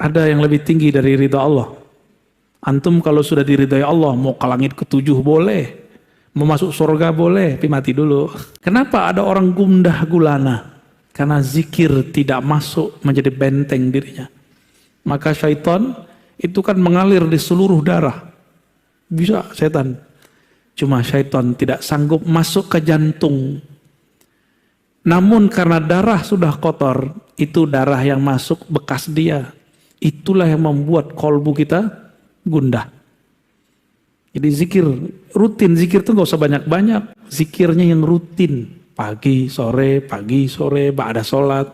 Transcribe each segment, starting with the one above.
ada yang lebih tinggi dari ridha Allah. Antum kalau sudah diridhai Allah, mau ke langit ketujuh boleh, mau masuk surga boleh, tapi mati dulu. Kenapa ada orang gundah gulana? Karena zikir tidak masuk menjadi benteng dirinya. Maka syaitan itu kan mengalir di seluruh darah. Bisa setan. Cuma syaitan tidak sanggup masuk ke jantung. Namun karena darah sudah kotor, itu darah yang masuk bekas dia. Itulah yang membuat kolbu kita gundah. Jadi zikir rutin, zikir itu gak usah banyak-banyak. Zikirnya yang rutin. Pagi, sore, ba'da sholat.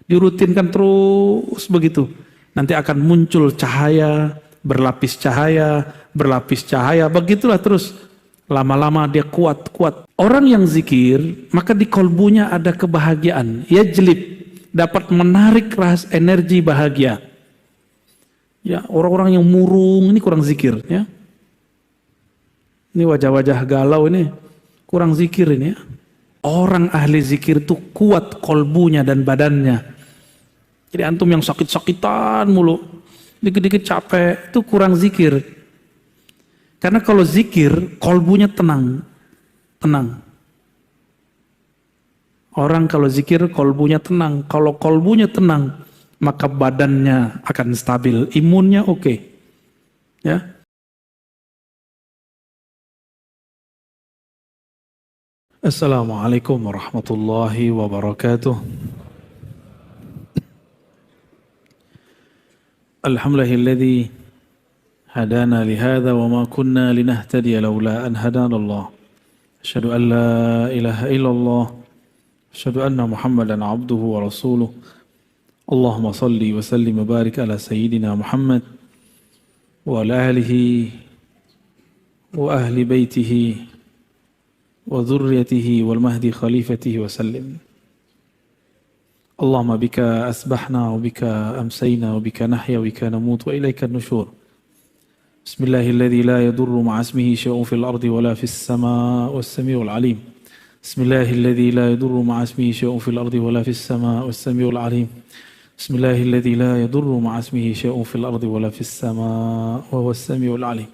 Dirutinkan terus begitu. Nanti akan muncul cahaya, berlapis cahaya. Begitulah terus. Lama-lama dia kuat. Orang yang zikir, maka di kolbunya ada kebahagiaan. Ya jelib, dapat menarik energi bahagia. Ya, orang-orang yang murung ini kurang zikir, ya. Ini wajah-wajah galau ini kurang zikir ini, ya. Orang ahli zikir itu kuat kolbunya dan badannya. Jadi antum yang sakit-sakitan mulu, dikit-dikit capek, itu kurang zikir. Karena kalau zikir, kolbunya tenang. Orang kalau zikir, kolbunya tenang. Kalau kolbunya tenang, maka badannya akan stabil, imunnya oke. Ya. Assalamualaikum warahmatullahi wabarakatuh. Alhamdulillahilladzi hadana lihada wa ma kunna linahtadiya laula an hadana Allah. Asyhadu an la ilaha illallah. Asyhadu anna Muhammadan abduhu wa rasuluh. Allahumma salli wa sallim wa barik ala sayyidina Muhammad wa ala alihi wa ahli baitihi wa dhurriyyatihi wal mahdi khalifatihi wa sallim. Allahumma bika asbahna wa bika amsayna wa bika nahya wa bika namut wa ilayka an-nushur. Bismillahilladzi la yadurru ma'a ismihi syai'un fil ardi wa la fis samaa'i was-sami'ul 'alim. Bismillahilladzi la yadurru ma'a ismihi syai'un fil ardi wa la fis samaa'i was-sami'ul 'alim. Bismillahilladzi la yadurru ma'a ismihi syai'un fil ardi wa la fis samaa'i wa huwas sami'ul 'alim.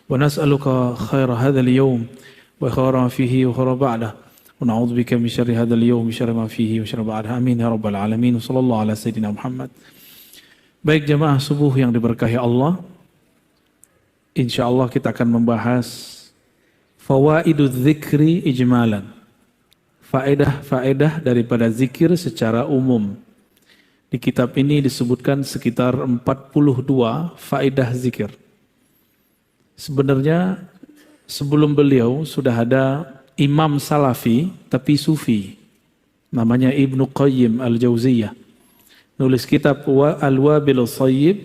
Wa nas'aluka khaira hadzal yawm wa khaira ma fihi wa khaira ba'dahu. ونعوذ بك من شر هذا اليوم من شر ما فيه وشر بعده آمين يا رب العالمين sallallahu ala sayyidina Muhammad. Baik jemaah subuh yang diberkahi Allah, insyaallah kita akan membahas fawaiduz zikri ijmalan, faedah daripada zikir secara umum. Di kitab ini disebutkan sekitar 42 faedah zikir. Sebenarnya sebelum beliau sudah ada Imam Salafi tapi Sufi, namanya Ibnu Qayyim Al-Jauziyah, nulis kitab Al-Wabilus Shayyib,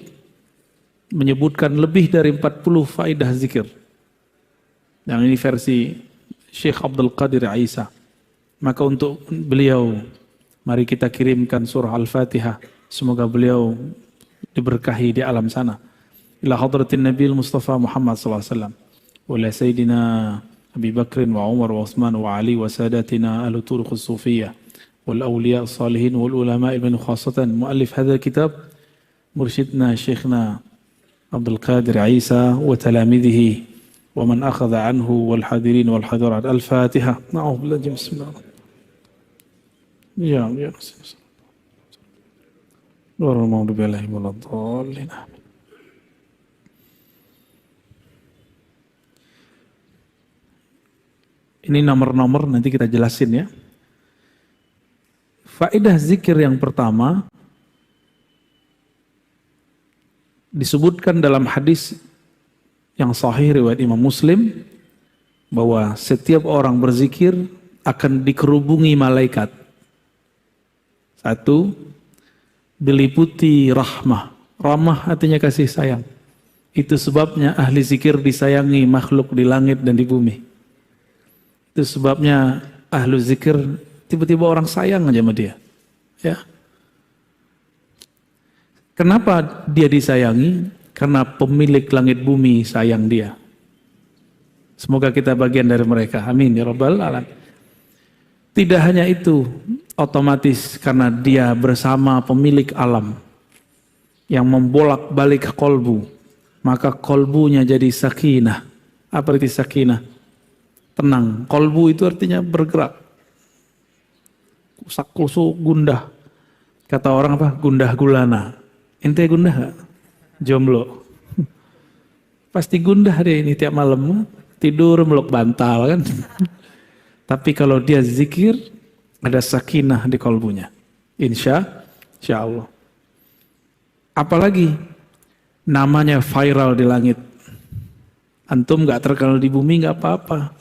menyebutkan lebih dari 40 faedah zikir. Yang ini versi Syekh Abdul Qadir Isa. Maka untuk beliau, mari kita kirimkan surah Al-Fatihah, semoga beliau diberkahi di alam sana. Ila hadratin Nabi Mustafa Muhammad sallallahu alaihi wasallam wa ila sayyidina أبي بكر وعمر وعثمان وعلي وساداتنا أهل الطرق الصوفية والأولياء الصالحين والعلماء من خاصة مؤلف هذا الكتاب مرشدنا شيخنا عبد القادر عيسى وتلاميذه ومن أخذ عنه والحاضرين والحاضرات. الفاتحة. نعوذ بالله بسم الله. يا نور المغضوب عليهم ولا الضالين. Ini nomor-nomor nanti kita jelasin ya. Faedah zikir yang pertama disebutkan dalam hadis yang sahih riwayat Imam Muslim bahwa setiap orang berzikir akan dikerubungi malaikat. Satu, diliputi rahmah. Rahmah artinya kasih sayang. Itu sebabnya ahli zikir disayangi makhluk di langit dan di bumi. Itu sebabnya ahlu zikir tiba-tiba orang sayang aja sama dia. Ya. Kenapa dia disayangi? Karena pemilik langit bumi sayang dia. Semoga kita bagian dari mereka. Amin ya rabbal alamin. Tidak hanya itu, otomatis karena dia bersama pemilik alam. yang membolak-balik kolbu, maka kolbunya jadi sakinah. Apa arti sakinah? Tenang. Kolbu itu artinya bergerak. Kusak-kusuk, gundah. Kata orang apa? Gundah gulana. Ente gundah gak? Jomblo. Pasti gundah dia ini tiap malam. Tidur meluk bantal kan. Tapi kalau dia zikir, ada sakinah di kolbunya. Insya Allah. Apalagi namanya viral di langit. Antum gak terkenal di bumi gak apa-apa.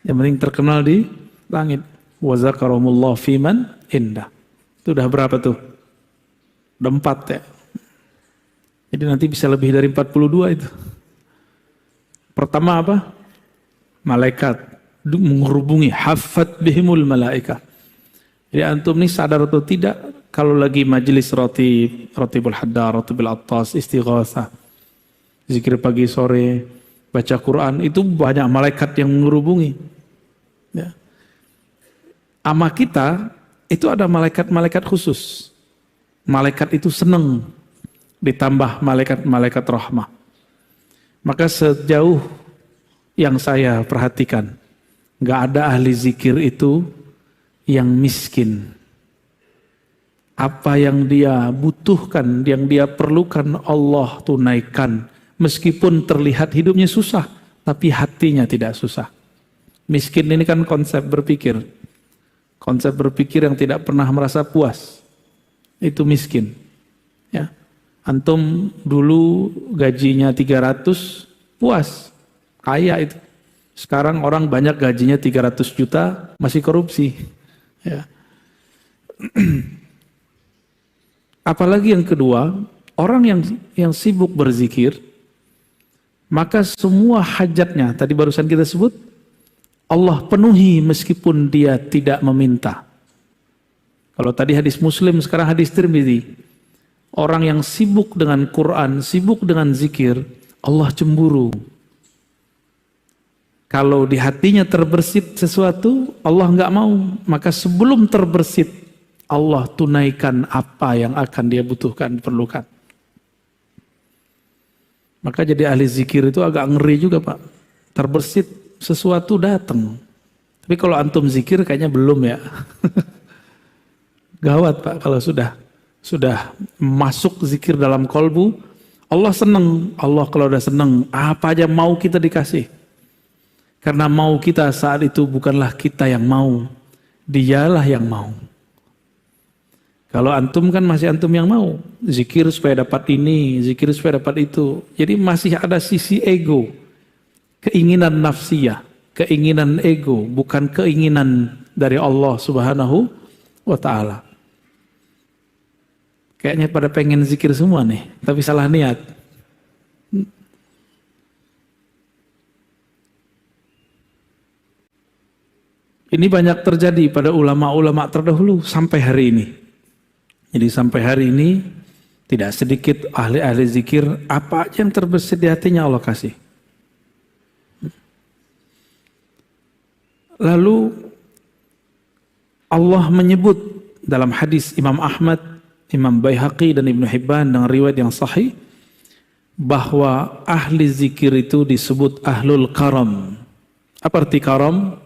Yang penting terkenal di langit. Wa zakarahumullah fiman indah. Itu udah berapa tuh? Udah 4 ya. Jadi nanti bisa lebih dari 42 itu. Pertama apa? Malaikat menghubungi, hafat bihimul malaika. Jadi antum nih sadar atau tidak, kalau lagi majelis rotibul haddar, rotibul attas, istighatsah, zikir pagi sore, baca Quran, itu banyak malaikat yang menghubungi. Ya. Ama kita itu ada malaikat-malaikat khusus. Malaikat itu senang ditambah malaikat-malaikat rahmah. Maka sejauh yang saya perhatikan, nggak ada ahli zikir itu yang miskin. Apa yang dia butuhkan, yang dia perlukan Allah tunaikan. Meskipun terlihat hidupnya susah, tapi hatinya tidak susah. Miskin ini kan konsep berpikir. Konsep berpikir yang tidak pernah merasa puas. Itu miskin. Ya. Antum dulu gajinya 300, puas. Kaya itu. Sekarang orang banyak gajinya 300 juta, masih korupsi. Ya. Apalagi yang kedua, orang yang sibuk berzikir, maka semua hajatnya, tadi barusan kita sebut, Allah penuhi meskipun dia tidak meminta. Kalau tadi hadis Muslim, sekarang hadis Tirmidzi. Orang yang sibuk dengan Quran, sibuk dengan zikir, Allah cemburu. Kalau di hatinya terbersit sesuatu, Allah nggak mau. Maka sebelum terbersit, Allah tunaikan apa yang akan dia butuhkan, perlukan. Maka jadi ahli zikir itu agak ngeri juga Pak. Terbersit sesuatu datang. Tapi kalau antum zikir kayaknya belum ya. Gawat Pak kalau sudah masuk zikir dalam kolbu, Allah senang. Allah kalau udah senang, apa aja mau kita dikasih. Karena mau kita saat itu bukanlah kita yang mau, dialah yang mau. Kalau antum kan masih antum yang mau, zikir supaya dapat ini, zikir supaya dapat itu. Jadi masih ada sisi ego, keinginan nafsiyah, keinginan ego, bukan keinginan dari Allah Subhanahu wa Ta'ala. Kayaknya pada pengen zikir semua nih, tapi salah niat. Ini banyak terjadi pada ulama-ulama terdahulu sampai hari ini. Jadi sampai hari ini tidak sedikit ahli-ahli zikir, apa aja yang terbesit di hatinya Allah kasih. Lalu Allah menyebut dalam hadis Imam Ahmad, Imam Baihaqi dan Ibnu Hibban dengan riwayat yang sahih bahwa ahli zikir itu disebut ahlul karam. Apa arti karam?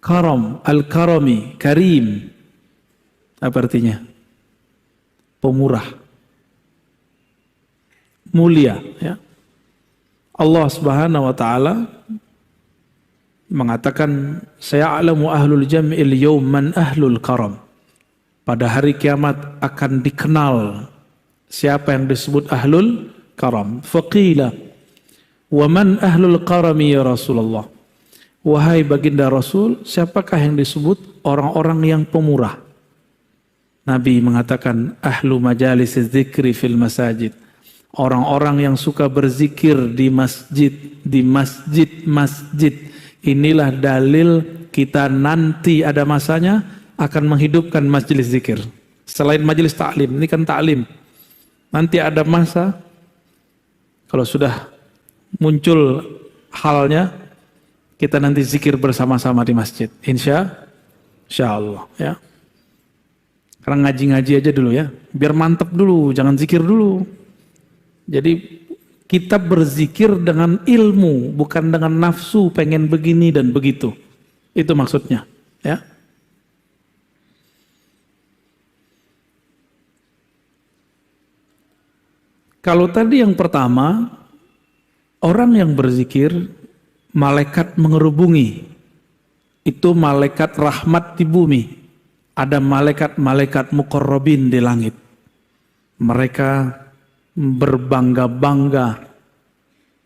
Karam, al-karami, karim. Apa artinya? Pemurah. Mulia. Ya. Allah Subhanahu wa Ta'ala mengatakan, saya alamu ahlul jam'il yawm man ahlul karam. Pada hari kiamat akan dikenal siapa yang disebut ahlul karam. Faqila, wa man ahlul karami ya Rasulullah. Wahai baginda Rasul, siapakah yang disebut orang-orang yang pemurah? Nabi mengatakan, ahlu majalis dzikri fil masajid. Orang-orang yang suka berzikir di masjid, masjid. Inilah dalil kita nanti ada masanya akan menghidupkan majelis zikir. Selain majelis taklim, ini kan taklim. Nanti ada masa, kalau sudah muncul halnya, kita nanti zikir bersama-sama di masjid. Insya Allah. Ya. Karena ngaji-ngaji aja dulu ya, biar mantep dulu, jangan zikir dulu. Jadi kita berzikir dengan ilmu, bukan dengan nafsu pengen begini dan begitu. Itu maksudnya, ya. Kalau tadi yang pertama, orang yang berzikir, malaikat mengerubungi. Itu malaikat rahmat di bumi. Ada malaikat-malaikat muqarrabin di langit. Mereka berbangga-bangga.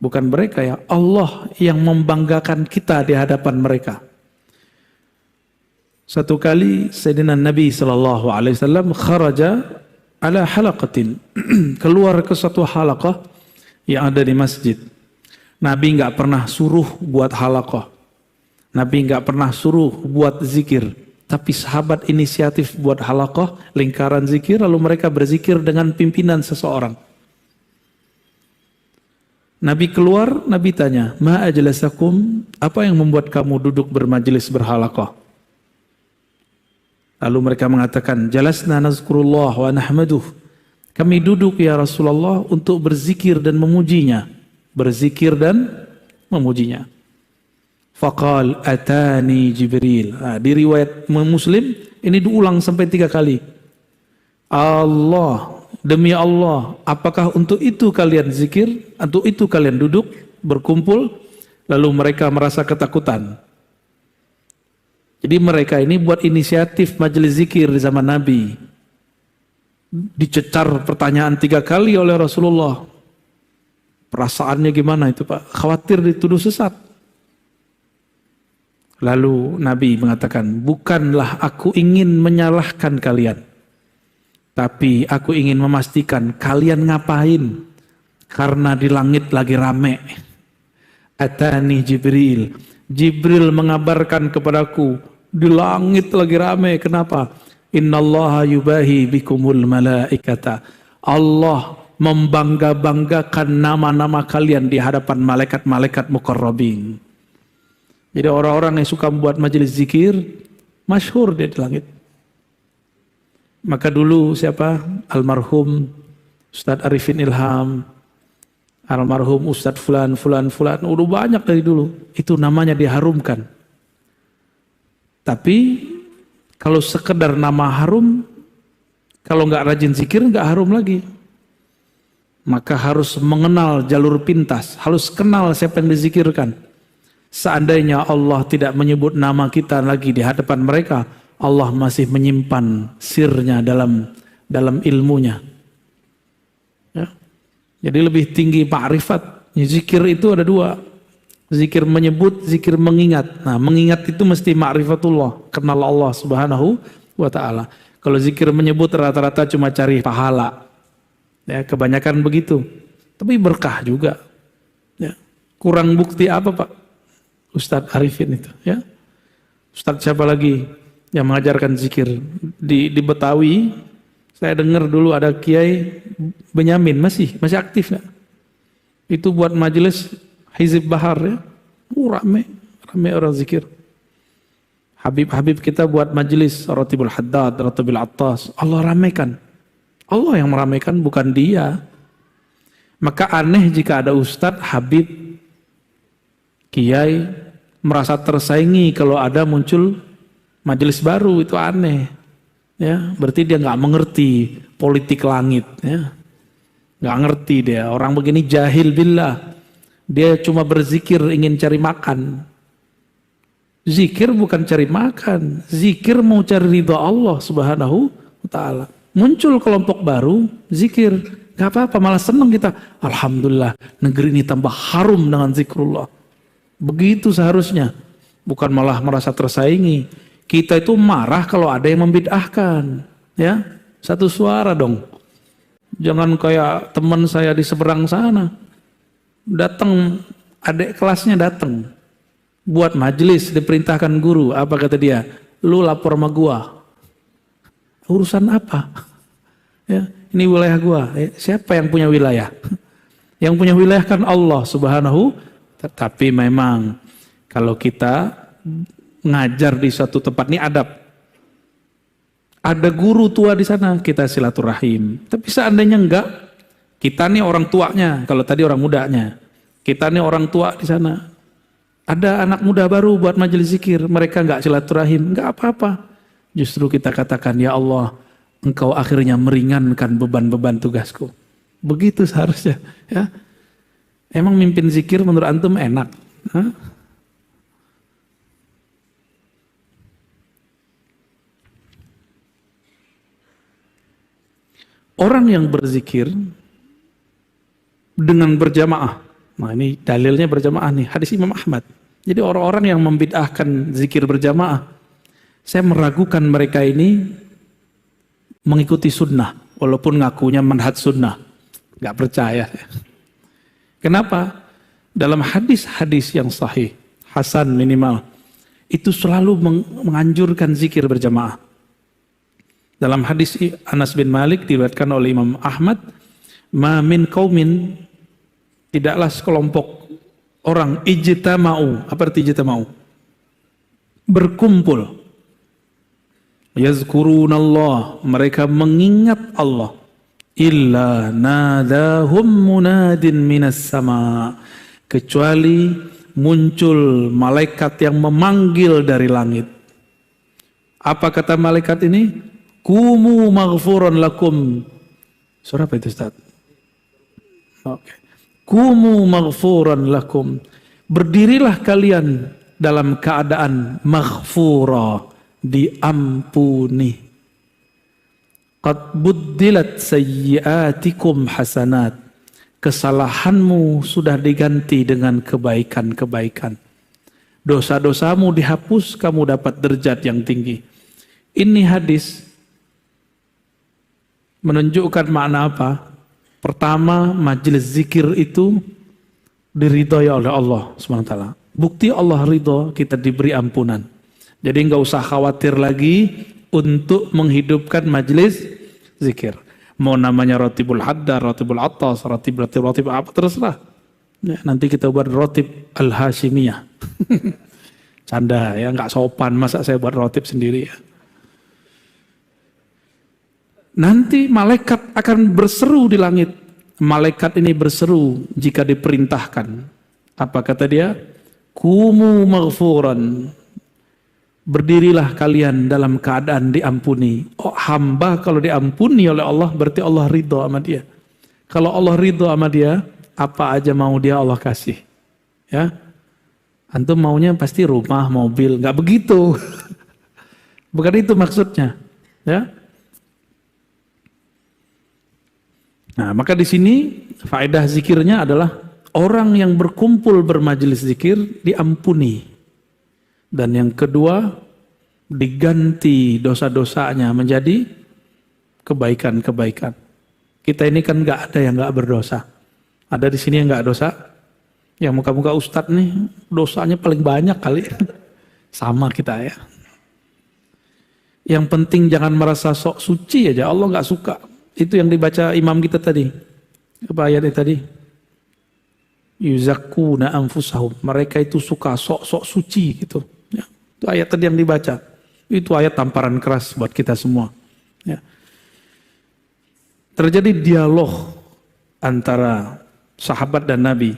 Bukan mereka ya, Allah yang membanggakan kita di hadapan mereka. Satu kali Sayyidina Nabi SAW kharaja ala halaqatin. Keluar ke satu halaqah yang ada di masjid. Nabi nggak pernah suruh buat halaqah. Nabi nggak pernah suruh buat zikir. Tapi sahabat inisiatif buat halaqah, lingkaran zikir, lalu mereka berzikir dengan pimpinan seseorang. Nabi keluar, Nabi tanya, ma ajlasakum, apa yang membuat kamu duduk bermajelis berhalaqah? Lalu mereka mengatakan, jalasna nazkurullah wa nahmaduh. Kami duduk ya Rasulullah untuk berzikir dan memujinya. Berzikir dan memujinya. Faqal atani Jibril. Nah, di riwayat Muslim ini diulang sampai 3 kali. Allah, demi Allah, apakah untuk itu kalian zikir? Untuk itu kalian duduk, berkumpul? Lalu mereka merasa ketakutan. Jadi mereka ini buat inisiatif majelis zikir di zaman Nabi. Dicecar pertanyaan 3 kali oleh Rasulullah. Perasaannya gimana itu Pak? Khawatir dituduh sesat. Lalu Nabi mengatakan, bukanlah aku ingin menyalahkan kalian. Tapi aku ingin memastikan kalian ngapain. Karena di langit lagi rame. Atani Jibril. Jibril mengabarkan kepadaku, di langit lagi rame. Kenapa? Innallaha yubahi bikumul malaikata. Allah membangga-banggakan nama-nama kalian di hadapan malaikat-malaikat muqarrabin. Jadi orang-orang yang suka membuat majelis zikir, masyhur dia di langit. Maka dulu siapa? Almarhum Ustadz Arifin Ilham, almarhum Ustadz Fulan, udah banyak dari dulu. Itu namanya diharumkan. Tapi kalau sekedar nama harum, kalau nggak rajin zikir nggak harum lagi. Maka harus mengenal jalur pintas, harus kenal siapa yang dizikirkan. Seandainya Allah tidak menyebut nama kita lagi di hadapan mereka, Allah masih menyimpan sirnya dalam ilmunya. Ya. Jadi lebih tinggi ma'rifat. Zikir itu ada 2. Zikir menyebut, zikir mengingat. Nah, mengingat itu mesti ma'rifatullah, kenal Allah Subhanahu wa ta'ala. Kalau zikir menyebut rata-rata cuma cari pahala. Ya, kebanyakan begitu. Tapi berkah juga. Ya. Kurang bukti apa Pak? Ustadz Arifin itu, ya. Ustadz siapa lagi yang mengajarkan zikir di Betawi? Saya dengar dulu ada Kiai Benyamin, masih aktif nggak? Itu buat majelis Hizib Bahar ya, rame orang zikir. Habib kita buat majelis Ratibul Haddad, Ratibul Attas, Allah ramaikan. Allah yang meramaikan, bukan dia. Maka aneh jika ada Ustadz, Habib, Kiai merasa tersaingi kalau ada muncul majelis baru, itu aneh. Ya, berarti dia nggak mengerti politik langit. Ya, nggak ngerti dia. Orang begini jahil billah. Dia cuma berzikir ingin cari makan. Zikir bukan cari makan. Zikir mau cari ridha Allah Subhanahu wa ta'ala. Muncul kelompok baru, zikir. Gak apa-apa, malah senang kita. Alhamdulillah, negeri ini tambah harum dengan zikrullah. Begitu seharusnya, bukan malah merasa tersaingi. Kita itu marah kalau ada yang membid'ahkan, ya. Satu suara dong. Jangan kayak teman saya di seberang sana. Datang, adik kelasnya datang. Buat majelis, diperintahkan guru. Apa kata dia? Lu lapor sama gua. Urusan apa? Ya, ini wilayah gua. Siapa yang punya wilayah? Yang punya wilayah kan Allah Subhanahu. Tapi memang kalau kita ngajar di suatu tempat, ini adab. Ada guru tua di sana, kita silaturahim. Tapi seandainya enggak, kita nih orang tuanya, kalau tadi orang mudanya. Kita nih orang tua di sana. Ada anak muda baru buat majelis zikir, mereka enggak silaturahim, enggak apa-apa. Justru kita katakan, ya Allah, Engkau akhirnya meringankan beban-beban tugasku. Begitu seharusnya. Ya. Emang mimpin zikir menurut antum enak? Hah? Orang yang berzikir dengan berjamaah. Nah ini dalilnya berjamaah nih, hadis Imam Ahmad. Jadi orang-orang yang membid'ahkan zikir berjamaah, saya meragukan mereka ini mengikuti sunnah, walaupun ngakunya manhaj sunnah. Gak percaya. Kenapa? Dalam hadis-hadis yang sahih, hasan minimal, itu selalu menganjurkan zikir berjamaah. Dalam hadis Anas bin Malik diriwayatkan oleh Imam Ahmad, ma min qaumin, tidaklah sekelompok orang ijtama'u. Apa arti ijtama'u? Berkumpul. Yazkurunallah, mereka mengingat Allah. Illa nadahum munadin minas sama, kecuali muncul malaikat yang memanggil dari langit. Apa kata malaikat ini? Kumu maghfuran lakum. Surah apa itu Ustaz? Oke. Kumu maghfuran lakum. Berdirilah kalian dalam keadaan maghfura, diampuni. Qad buddilat sayyiatikum hasanat. Kesalahanmu sudah diganti dengan kebaikan-kebaikan. Dosa-dosamu dihapus, kamu dapat derajat yang tinggi. Ini hadis menunjukkan makna apa? Pertama, majelis zikir itu diridhoi oleh Allah SWT. Bukti Allah ridho, kita diberi ampunan. Jadi nggak usah khawatir lagi untuk menghidupkan majelis zikir. Mau namanya rotibul haddar, rotibul attas, rotib apa terserah. Ya, nanti kita buat rotib al-hashimiyah. Canda ya, nggak sopan masa saya buat rotib sendiri ya. Nanti malaikat akan berseru di langit. Malaikat ini berseru jika diperintahkan. Apa kata dia? Kumu maghfuran. Berdirilah kalian dalam keadaan diampuni. Oh, hamba kalau diampuni oleh Allah berarti Allah ridho sama dia. Kalau Allah ridho sama dia, apa aja mau dia Allah kasih. Ya, antum maunya pasti rumah, mobil, nggak begitu. Bukan itu maksudnya. Ya. Nah, maka di sini faedah zikirnya adalah orang yang berkumpul bermajelis zikir diampuni. Dan yang kedua, diganti dosa-dosanya menjadi kebaikan-kebaikan. Kita ini kan nggak ada yang nggak berdosa. Ada di sini yang nggak dosa? Yang muka-muka ustadz nih dosanya paling banyak kali. Sama kita ya. Yang penting jangan merasa sok suci aja, Allah nggak suka. Itu yang dibaca imam kita tadi. Apa ayatnya tadi? Yuzakkuna anfusahum. Mereka itu suka sok-sok suci gitu. Ya. Itu ayat tadi yang dibaca. Itu ayat tamparan keras buat kita semua. Ya. Terjadi dialog antara sahabat dan Nabi.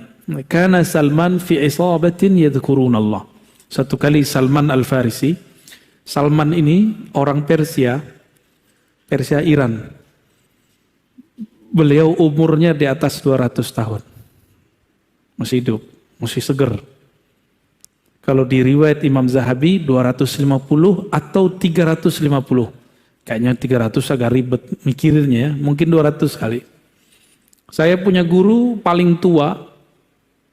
Kana Salman fi isabatin yadhkurunallah. Satu kali Salman Al-Farisi. Salman ini orang Persia Iran. Beliau umurnya di atas 200 tahun. Masih hidup, masih seger. Kalau di riwayat Imam Zahabi 250 atau 350. Kayaknya 300 agak ribet mikirinnya ya. Mungkin 200 kali. Saya punya guru paling tua,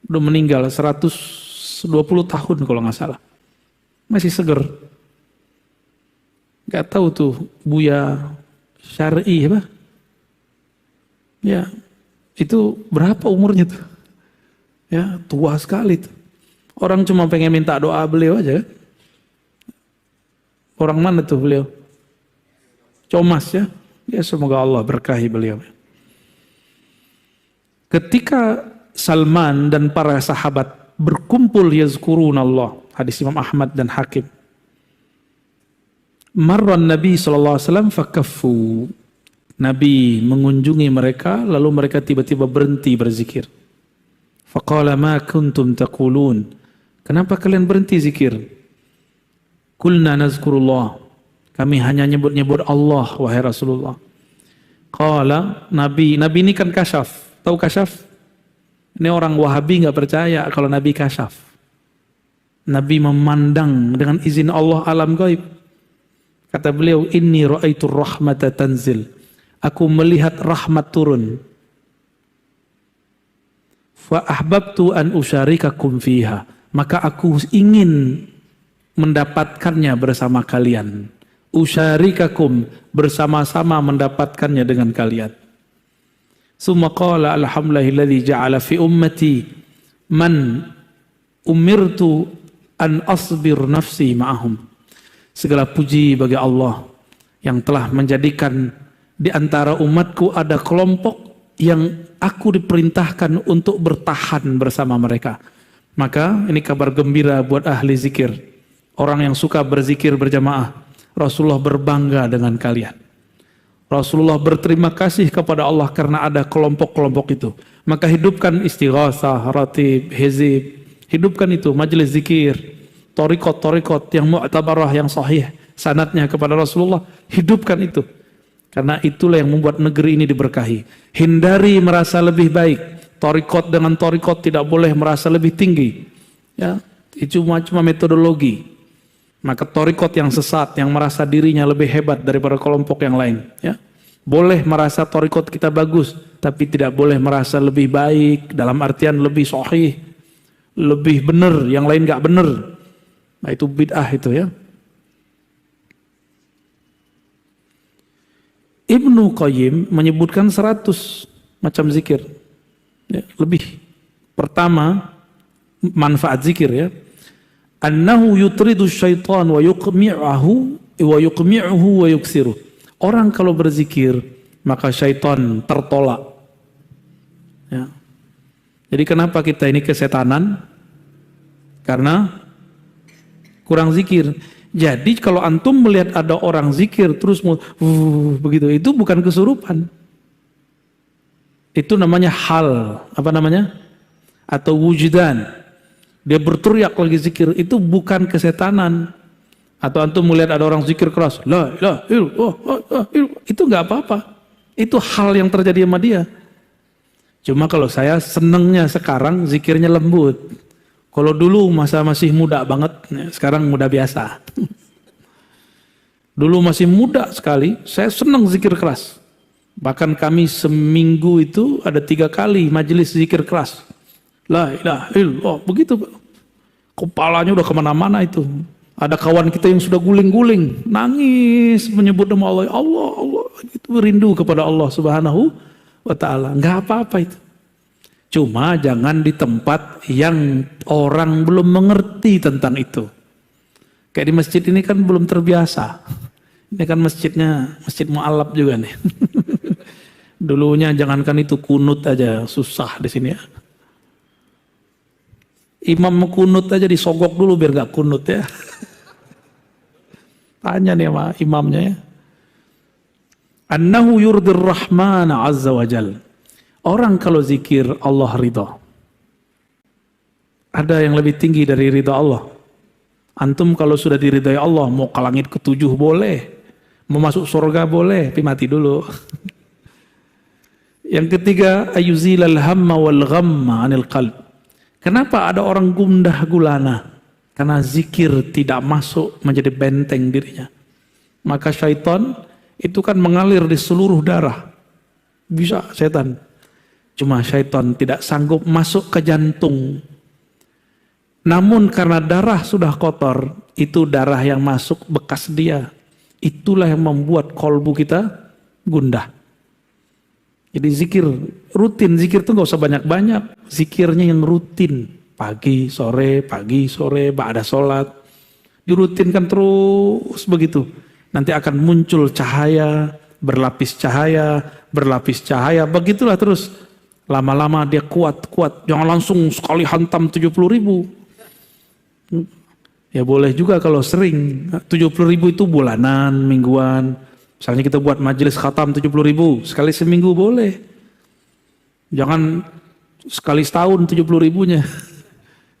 udah meninggal 120 tahun kalau nggak salah. Masih seger. Gak tahu tuh Buya Syar'i apa? Ya, itu berapa umurnya tuh? Ya, tua sekali tuh. Orang cuma pengen minta doa beliau aja. Orang mana tuh beliau? Comas ya. Ya semoga Allah berkahi beliau. Ketika Salman dan para sahabat berkumpul yazkurunallah, hadis Imam Ahmad dan Hakim. Marran Nabi SAW fakaffu. Nabi mengunjungi mereka, lalu mereka tiba-tiba berhenti berzikir. Faqala ma kuntum taqulun. Kenapa kalian berhenti zikir? Qulna nazkurullah. Kami hanya nyebut-nyebut Allah, wahai Rasulullah. Qala, Nabi ini kan kasyaf. Tahu kasyaf? Ini orang Wahabi nggak percaya kalau Nabi kasyaf. Nabi memandang dengan izin Allah alam gaib. Kata beliau, inni ra'aitur rahmata tanzil. Aku melihat rahmat turun. Fa ahbabtu an usyarikakum fiha. Maka aku ingin mendapatkannya bersama kalian. Usyarikakum, bersama-sama mendapatkannya dengan kalian. Summa qala alhamdulillahilladzi ja'ala fi ummati man umirtu an asbir nafsi ma'ahum. Segala puji bagi Allah yang telah menjadikan di antara umatku ada kelompok yang aku diperintahkan untuk bertahan bersama mereka. Maka ini kabar gembira buat ahli zikir. Orang yang suka berzikir berjamaah. Rasulullah berbangga dengan kalian. Rasulullah berterima kasih kepada Allah karena ada kelompok-kelompok itu. Maka hidupkan istighasah, ratib, hizib. Hidupkan itu, majelis zikir. Torikot yang mu'tabarah, yang sahih. Sanadnya kepada Rasulullah. Hidupkan itu. Karena itulah yang membuat negeri ini diberkahi. Hindari merasa lebih baik. Torikot dengan torikot tidak boleh merasa lebih tinggi. Ya, itu cuma metodologi. Maka torikot yang sesat, yang merasa dirinya lebih hebat daripada kelompok yang lain. Ya, boleh merasa torikot kita bagus, tapi tidak boleh merasa lebih baik. Dalam artian lebih sahih, lebih benar, yang lain nggak benar. Nah itu bid'ah itu ya. Ibnu Qayyim menyebutkan 100 macam zikir. Ya, lebih. Pertama, manfaat zikir ya. Annahu yutridu syaitan wa yuqmi'uhu wa yuksiru. Orang kalau berzikir, maka syaitan tertolak. Ya. Jadi kenapa kita ini kesetanan? Karena kurang zikir. Jadi kalau antum melihat ada orang zikir terus begitu, itu bukan kesurupan. Itu namanya hal, apa namanya? Atau wujudan. Dia berteriak lagi zikir, itu bukan kesetanan. Atau antum melihat ada orang zikir keras, la ilaha illallah, itu nggak apa-apa. Itu hal yang terjadi sama dia. Cuma kalau saya senengnya sekarang zikirnya lembut. Kalau dulu masa masih muda banget, sekarang muda biasa. Dulu masih muda sekali, saya senang zikir keras. Bahkan kami seminggu itu ada 3 kali majelis zikir keras. La ilaha illallah, begitu. Kepalanya udah kemana-mana itu. Ada kawan kita yang sudah guling-guling, nangis menyebut nama Allah. Allah, Allah, itu rindu kepada Allah Subhanahu wa Ta'ala. Nggak apa-apa itu. Cuma jangan di tempat yang orang belum mengerti tentang itu. Kayak di masjid ini kan belum terbiasa. Ini kan masjidnya, masjid mu'alaf juga nih. Dulunya jangankan itu, kunut aja susah di sini ya. Imam kunut aja disogok dulu biar gak kunut ya. Tanya nih sama imamnya ya. Annahu yurdir rahman azza wa jal. Orang kalau zikir Allah ridha. Ada yang lebih tinggi dari ridha Allah. Antum kalau sudah diridhai Allah, mau ke langit ke-7 boleh. Mau masuk surga boleh, tapi mati dulu. Yang ketiga, ayuzilal hamma wal ghamma anil qalb. Kenapa ada orang gundah gulana? Karena zikir tidak masuk menjadi benteng dirinya. Maka syaitan itu kan mengalir di seluruh darah. Bisa setan. Cuma syaitan tidak sanggup masuk ke jantung. Namun karena darah sudah kotor, itu darah yang masuk bekas dia. Itulah yang membuat kolbu kita gundah. Jadi zikir, rutin. Zikir itu gak usah banyak-banyak. Zikirnya yang rutin. Pagi, sore, ba'da sholat. Dirutinkan terus begitu. Nanti akan muncul cahaya, berlapis cahaya. Begitulah terus. Lama-lama dia kuat. Jangan langsung sekali hantam 70.000. Ya boleh juga kalau sering. 70.000 itu bulanan, mingguan. Misalnya kita buat majelis khatam 70.000, sekali seminggu boleh. Jangan sekali setahun 70.000-nya.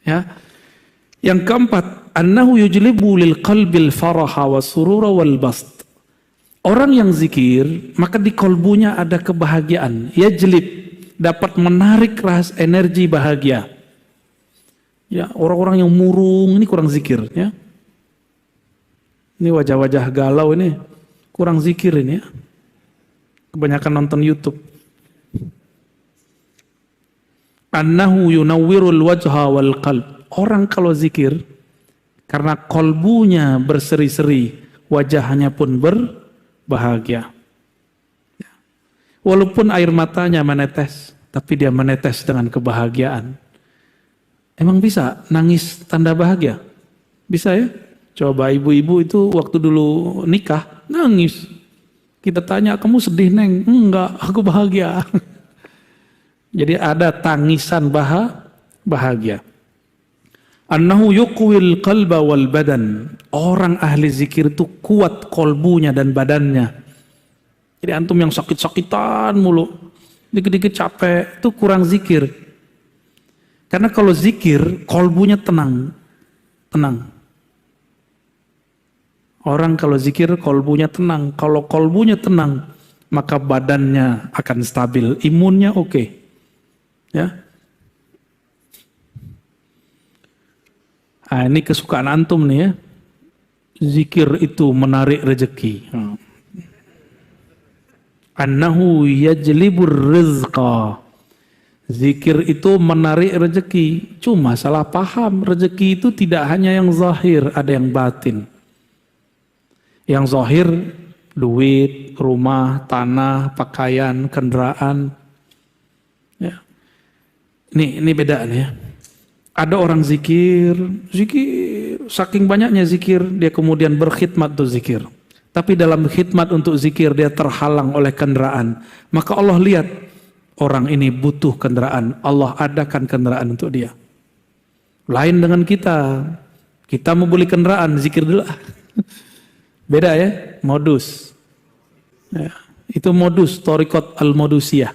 Ya. Yang keempat, annahu yujlibu lil qalbil faraha wa surura wal bast. Orang yang zikir, maka di kolbunya ada kebahagiaan. Yajlib, dapat menarik energi bahagia. Ya, orang-orang yang murung ini kurang zikir, ya. Ini wajah-wajah galau ini kurang zikir ini, ya. Kebanyakan nonton YouTube. Annahu yunawwirul wajha wal qalb. Orang kalau zikir karena kolbunya berseri-seri, wajahnya pun berbahagia. Walaupun air matanya menetes, tapi dia menetes dengan kebahagiaan. Emang bisa nangis tanda bahagia? Bisa ya? Coba ibu-ibu itu waktu dulu nikah, nangis. Kita tanya, kamu sedih neng? Enggak, aku bahagia. Jadi ada tangisan bahagia. Annahu yuqwil qalba wal badan. Orang ahli zikir itu kuat kolbunya dan badannya. Jadi antum yang sakit-sakitan mulu, dikit-dikit capek, itu kurang zikir. Karena kalau zikir, kolbunya tenang. Orang kalau zikir, kolbunya tenang. Kalau kolbunya tenang, maka badannya akan stabil, imunnya oke. Ya. Nah, ini kesukaan antum nih ya. Zikir itu menarik rezeki. Annahu yajlibur rizqa. Zikir itu menarik rezeki. Cuma salah paham, rezeki itu tidak hanya yang zahir, ada yang batin. Yang zahir, duit, rumah, tanah, pakaian, kendaraan. Ya. Ini beda nih ya. Ada orang zikir, saking banyaknya zikir, dia kemudian berkhidmat untuk zikir. Tapi dalam khidmat untuk zikir, dia terhalang oleh kendaraan. Maka Allah lihat, orang ini butuh kendaraan. Allah adakan kendaraan untuk dia. Lain dengan kita. Kita mau beli kendaraan, zikir dulu. Beda ya, modus. Ya, itu modus, thariqat al-modusiyah.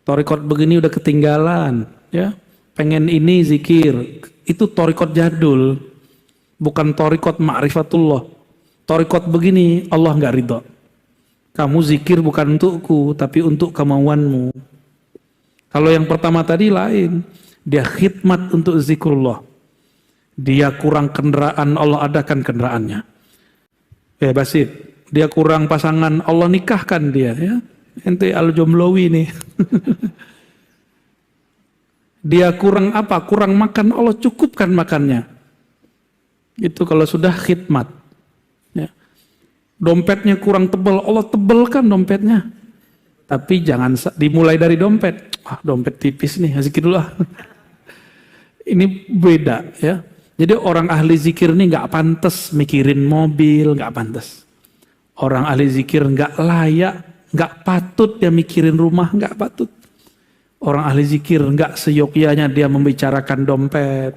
Thariqat begini udah ketinggalan. Ya, pengen ini zikir. Itu thariqat jadul. Bukan thariqat ma'rifatullah. Thariqat begini, Allah nggak ridho. Kamu zikir bukan untukku, tapi untuk kemauanmu. Kalau yang pertama tadi lain. Dia khidmat untuk zikrullah. Dia kurang kendaraan, Allah adakan kendaraannya. Ya Basit, dia kurang pasangan, Allah nikahkan dia. Ya. Ente al-jomlowi nih. Dia kurang apa? Kurang makan, Allah cukupkan makannya. Itu kalau sudah khidmat. Dompetnya kurang tebal, Allah tebalkan dompetnya. Tapi jangan dimulai dari dompet. Dompet tipis nih, zikir dulu. Ini beda ya. Jadi orang ahli zikir ini nggak pantas mikirin mobil, nggak pantas. Orang ahli zikir nggak layak, nggak patut dia mikirin rumah, nggak patut. Orang ahli zikir nggak seyogyanya dia membicarakan dompet,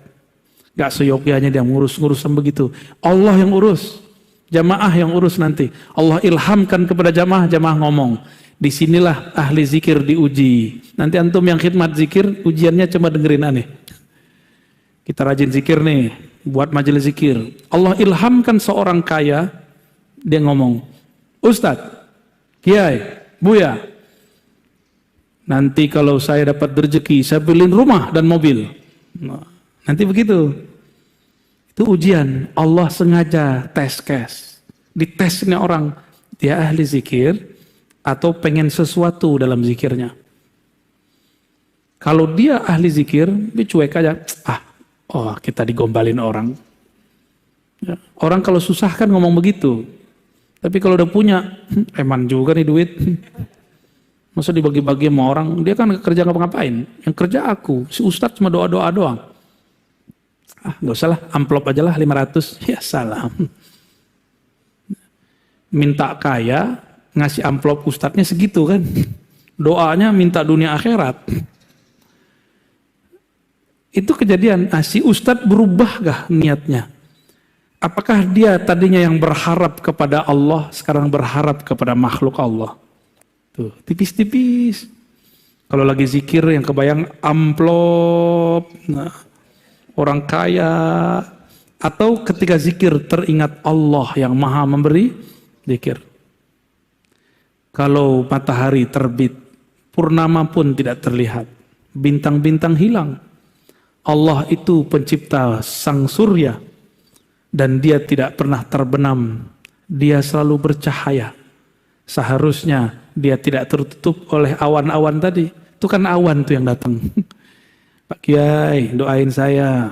nggak seyogyanya dia ngurus-ngurusan begitu. Allah yang urus. Jamaah yang urus nanti. Allah ilhamkan kepada jamaah ngomong. Disinilah ahli zikir diuji. Nanti antum yang khidmat zikir, ujiannya cuma dengerin aneh. Kita rajin zikir nih, buat majelis zikir. Allah ilhamkan seorang kaya, dia ngomong, Ustadz, Kiai, Buya, nanti kalau saya dapat rezeki, saya beliin rumah dan mobil. Nah, nanti begitu. Itu ujian, Allah sengaja tes case. Ditesnya orang, dia ahli zikir atau pengen sesuatu dalam zikirnya. Kalau dia ahli zikir, dia cuek aja. Kita digombalin orang. Ya. Orang kalau susah kan ngomong begitu. Tapi kalau udah punya, eman juga nih duit. Masa dibagi-bagi sama orang, dia kan kerja ngapa-ngapain. Yang kerja aku, si Ustadz cuma doa-doa doang. Gak usah lah, amplop aja lah 500. Ya salam. Minta kaya, ngasih amplop ustadznya segitu kan. Doanya minta dunia akhirat. Itu kejadian, si ustadz berubah gak niatnya? Apakah dia tadinya yang berharap kepada Allah, sekarang berharap kepada makhluk Allah? Tuh, tipis-tipis. Kalau lagi zikir yang kebayang amplop, nah, orang kaya, atau ketika zikir teringat Allah yang maha memberi zikir. Kalau matahari terbit, purnama pun tidak terlihat, bintang-bintang hilang. Allah itu pencipta sang surya, dan dia tidak pernah terbenam, dia selalu bercahaya. Seharusnya dia tidak tertutup oleh awan-awan tadi. Itu kan awan tuh yang datang. Pak Kiai, doain saya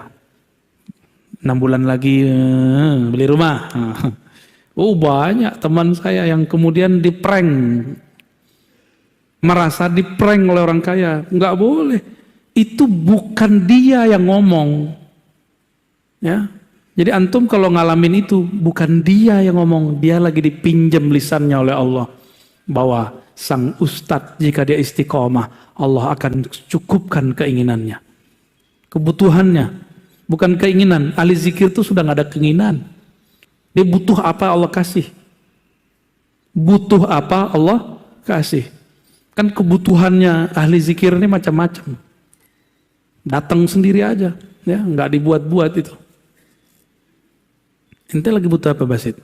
6 bulan lagi beli rumah. Oh banyak teman saya yang kemudian diprank, merasa diprank oleh orang kaya. Nggak boleh. Itu bukan dia yang ngomong. Ya. Jadi antum kalau ngalamin itu, bukan dia yang ngomong, dia lagi dipinjam lisannya oleh Allah. Bahwa sang ustadz jika dia istiqomah, Allah akan cukupkan keinginannya. Kebutuhannya, bukan keinginan. Ahli zikir itu sudah gak ada keinginan. Dia butuh apa Allah kasih. Butuh apa Allah kasih. Kan kebutuhannya ahli zikir ini macam-macam. Datang sendiri aja, ya, nggak dibuat-buat itu. Ente lagi butuh apa Basit?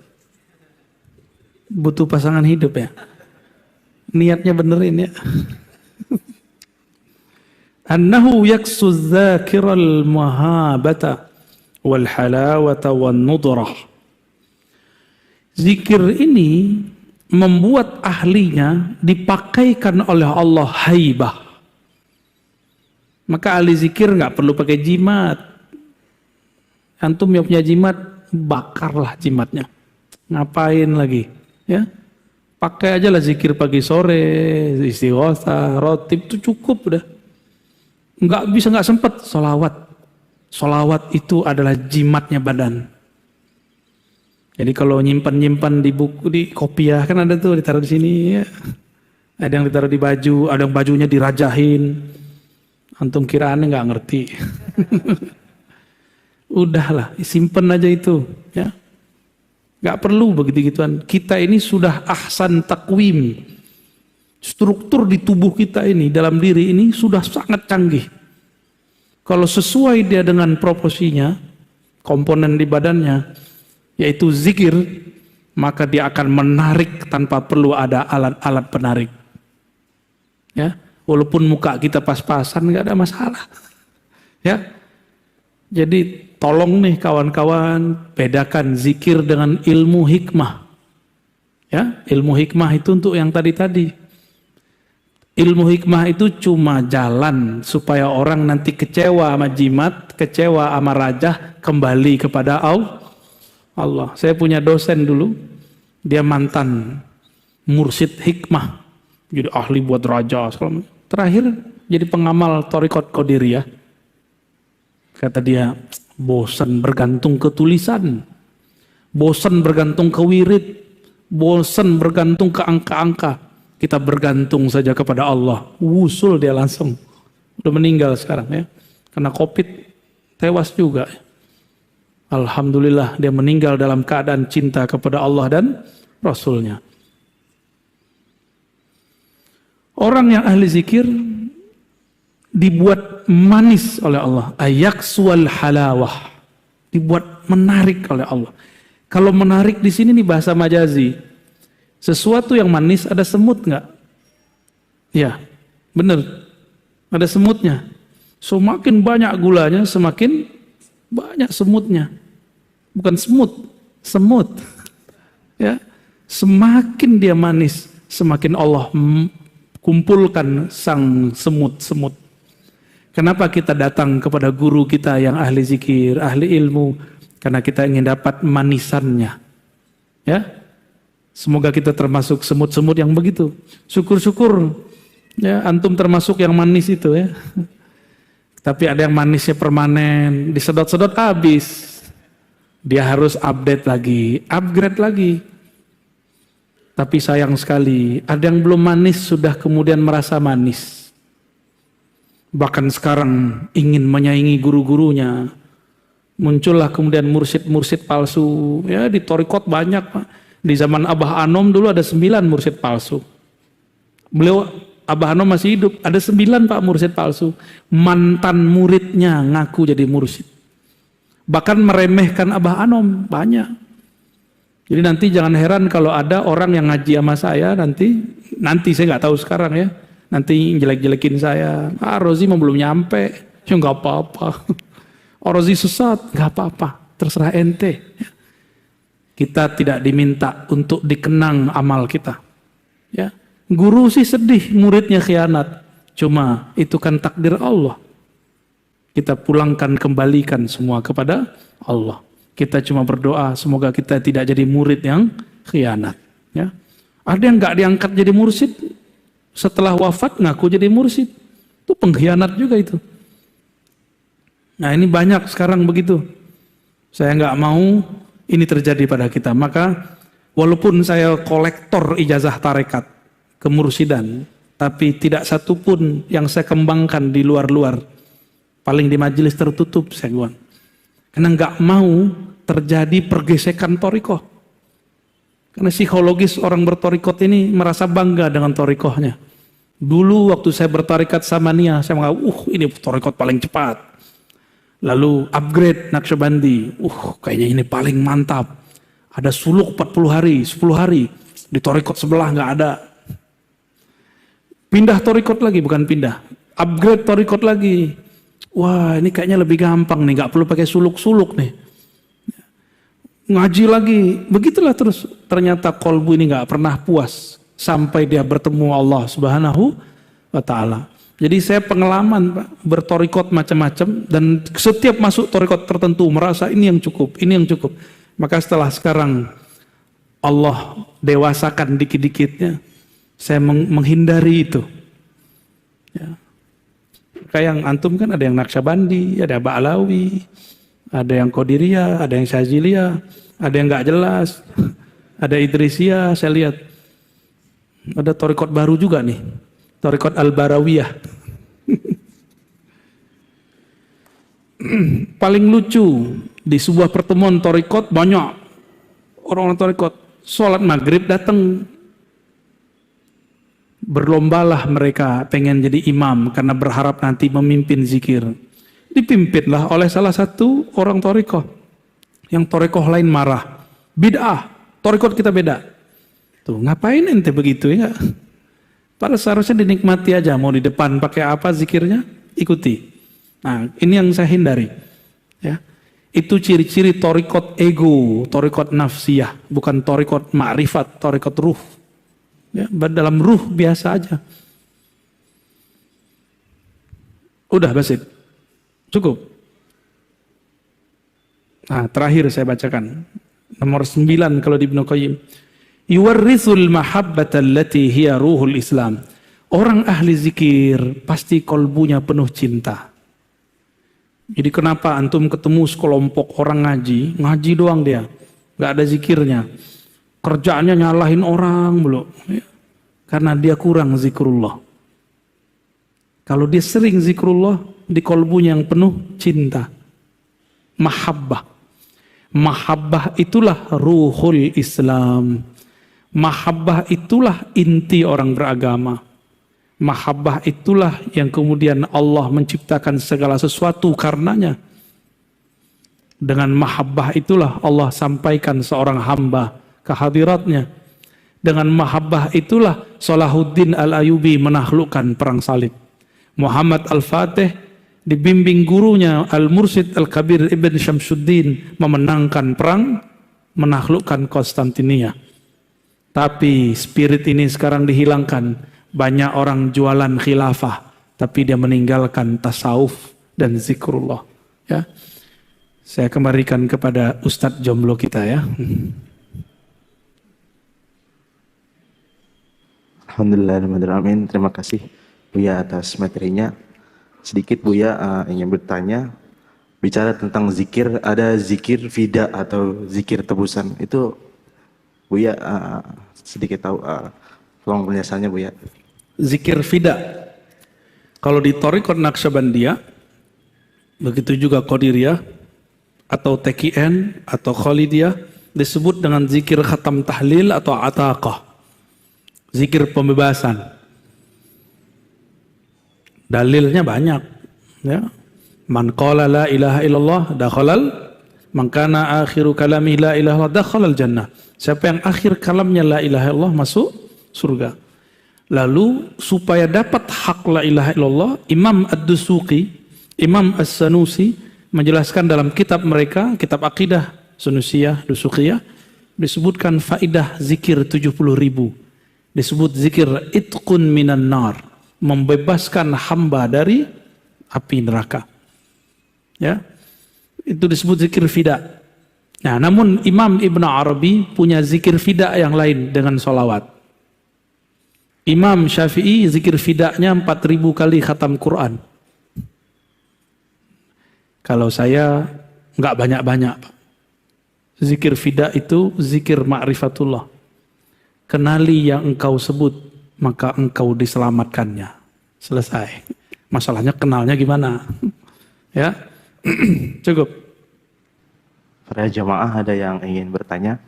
Butuh pasangan hidup ya? Niatnya benerin ya. Annahu yaksu dzakiral mahabata wal halawata wan nudrah. Zikir ini membuat ahlinya dipakaikan oleh Allah haibah. Maka ahli zikir nggak perlu pakai jimat. Antum yang punya jimat, bakarlah jimatnya. Ngapain lagi? Ya, pakai aja lah zikir pagi sore, istighotsah, rotib itu cukup udah. Nggak sempat sholawat. Sholawat itu adalah jimatnya badan. Jadi kalau nyimpan di buku, di kopiah kan ada tuh ditaruh di sini. Ya. Ada yang ditaruh di baju, ada yang bajunya dirajahin. Antum kiraannya nggak ngerti. Udahlah, simpen aja itu, ya. Nggak perlu begitu-gituan. Kita ini sudah ahsan takwim. Struktur di tubuh kita ini, dalam diri ini sudah sangat canggih. Kalau sesuai dia dengan proporsinya, komponen di badannya, yaitu zikir, maka dia akan menarik tanpa perlu ada alat-alat penarik. Ya, walaupun muka kita pas-pasan nggak ada masalah. Ya, jadi tolong nih kawan-kawan bedakan zikir dengan ilmu hikmah. Ya, ilmu hikmah itu untuk yang tadi-tadi. Ilmu hikmah itu cuma jalan supaya orang nanti kecewa sama jimat, kecewa sama rajah, kembali kepada Allah. Saya punya dosen dulu, dia mantan mursyid hikmah, jadi ahli buat raja. Terakhir jadi pengamal Thariqat Qadiriyah. Kata dia, bosan bergantung ke tulisan, bosan bergantung ke wirid, bosan bergantung ke angka-angka. Kita bergantung saja kepada Allah. Wusul dia langsung. Udah meninggal sekarang ya. Karena COVID tewas juga. Alhamdulillah dia meninggal dalam keadaan cinta kepada Allah dan Rasulnya. Orang yang ahli zikir dibuat manis oleh Allah. Ayaksual halawah. Dibuat menarik oleh Allah. Kalau menarik di sini nih bahasa majazi. Sesuatu yang manis ada semut nggak? Ya, bener. Ada semutnya. Semakin banyak gulanya, semakin banyak semutnya. Bukan semut. Ya, semakin dia manis, semakin Allah kumpulkan sang semut-semut. Kenapa kita datang kepada guru kita yang ahli zikir, ahli ilmu? Karena kita ingin dapat manisannya. Ya. Semoga kita termasuk semut-semut yang begitu. Syukur-syukur ya antum termasuk yang manis itu ya. Tapi ada yang manisnya permanen, disedot-sedot habis. Dia harus update lagi, upgrade lagi. Tapi sayang sekali, ada yang belum manis sudah kemudian merasa manis. Bahkan sekarang ingin menyaingi guru-gurunya. Muncullah kemudian mursyid-mursyid palsu. Ya di Torikot banyak Pak. Di zaman Abah Anom dulu ada 9 mursyid palsu. Beliau Abah Anom masih hidup, ada 9 Pak mursyid palsu. Mantan muridnya ngaku jadi mursyid. Bahkan meremehkan Abah Anom, banyak. Jadi nanti jangan heran kalau ada orang yang ngaji sama saya nanti saya nggak tahu sekarang ya. Nanti jelek-jelekin saya. Rozi mah belum nyampe. Ya nggak apa-apa. Rozi sesat, nggak apa-apa. Terserah ente. Kita tidak diminta untuk dikenang amal kita. Ya. Guru sih sedih, muridnya khianat. Cuma itu kan takdir Allah. Kita pulangkan, kembalikan semua kepada Allah. Kita cuma berdoa, semoga kita tidak jadi murid yang khianat. Ya. Ada yang nggak diangkat jadi mursyid, setelah wafat ngaku jadi mursyid. Itu pengkhianat juga itu. Nah ini banyak sekarang begitu. Saya nggak mau ini terjadi pada kita. Maka walaupun saya kolektor ijazah tarekat, kemursidan, tapi tidak satupun yang saya kembangkan di luar-luar. Paling di majelis tertutup saya bilang. Karena nggak mau terjadi pergesekan torikoh. Karena psikologis orang bertorikot ini merasa bangga dengan torikohnya. Dulu waktu saya bertarikat sama Nia, saya menganggap, ini torikot paling cepat. Lalu upgrade Naqsyabandi, kayaknya ini paling mantap. Ada suluk 40 hari, 10 hari. Di torikot sebelah nggak ada. Pindah torikot lagi, bukan pindah. Upgrade torikot lagi. Wah ini kayaknya lebih gampang nih, nggak perlu pakai suluk-suluk nih. Ngaji lagi, begitulah terus. Ternyata kolbu ini nggak pernah puas sampai dia bertemu Allah Subhanahu wa Ta'ala. Jadi saya pengalaman Pak, bertorikot macam-macam dan setiap masuk torikot tertentu merasa ini yang cukup, ini yang cukup. Maka setelah sekarang Allah dewasakan dikit-dikitnya, saya menghindari itu. Ya. Kayak yang antum kan ada yang Naqsyabandi, ada Ba'alawi, ada yang Qadiriyah, ada yang Syaziliyah, ada yang nggak jelas, ada Idrisiyah, saya lihat. Ada torikot baru juga nih, torikot Al-Barawiyah. Paling lucu, di sebuah pertemuan torikot banyak orang-orang torikot, sholat maghrib datang. Berlombalah mereka pengen jadi imam karena berharap nanti memimpin zikir. Dipimpinlah oleh salah satu orang torikoh. Yang torikoh lain marah. Bid'ah, torikoh kita beda. Tuh ngapain ente begitu ya? Padahal seharusnya dinikmati aja. Mau di depan pakai apa zikirnya, ikuti. Nah ini yang saya hindari. Ya. Itu ciri-ciri torikot ego, torikot nafsiyah. Bukan torikot ma'rifat, torikot ruh. Ya, dalam ruh biasa aja. Udah Basit, cukup. Nah terakhir saya bacakan nomor 9 kalau di Ibnu Qayyim. Yuwarrithul mahabbata allati hiya ruhul Islam. Orang ahli zikir pasti kolbunya penuh cinta. Jadi kenapa antum ketemu sekelompok orang ngaji doang dia, nggak ada zikirnya. Kerjaannya nyalahin orang belum, ya. Karena dia kurang zikrullah. Kalau dia sering zikrullah, di kolbunya yang penuh cinta, mahabbah. Mahabbah itulah ruhul Islam. Mahabbah itulah inti orang beragama. Mahabbah itulah yang kemudian Allah menciptakan segala sesuatu karenanya. Dengan mahabbah itulah Allah sampaikan seorang hamba kehadiratnya. Dengan mahabbah itulah Salahuddin Al-Ayyubi menaklukkan perang salib. Muhammad Al-Fatih dibimbing gurunya Al-Mursyid Al-Kabir Ibn Syamsuddin memenangkan perang, menaklukkan Konstantinia. Tapi spirit ini sekarang dihilangkan. Banyak orang jualan khilafah, tapi dia meninggalkan tasawuf dan zikrullah. Ya. Saya kembalikan kepada Ustadz jomblo kita ya. Alhamdulillahirrahmanirrahim. Terima kasih Buya atas materinya. Sedikit Buya ingin bertanya, bicara tentang zikir, ada zikir fida atau zikir tebusan. Itu Buya sedikit tahu, tolong penjelasannya Buya. Zikir fida. Kalau di Thariqat Naqsyabandiyah, begitu juga Qadiriyah, atau TKN, atau Khalidiyah, disebut dengan zikir khatam tahlil atau ataqah. Zikir pembebasan. Dalilnya banyak. Ya. Man qala la ilaha illallah dakhalal, man kana akhiru kalami la ilaha illallah dakhalal jannah. Siapa yang akhir kalamnya la ilaha illallah masuk surga. Lalu supaya dapat hak la ilaha illallah, Imam Ad-Dusuqi, Imam As-Sanusi menjelaskan dalam kitab mereka, kitab akidah Sunusiyah, Dusuqiyah, disebutkan faidah zikir 70.000. Disebut zikir itqun minan nar, membebaskan hamba dari api neraka. Ya, itu disebut zikir fida. Nah, namun Imam Ibn Arabi punya zikir fida yang lain dengan sholawat. Imam Syafi'i zikir fidanya 4.000 kali khatam Quran. Kalau saya nggak banyak-banyak, Pak. Zikir fida itu zikir ma'rifatullah. Kenali yang engkau sebut, maka engkau diselamatkannya. Selesai. Masalahnya kenalnya gimana? Ya, cukup. Para jamaah ada yang ingin bertanya?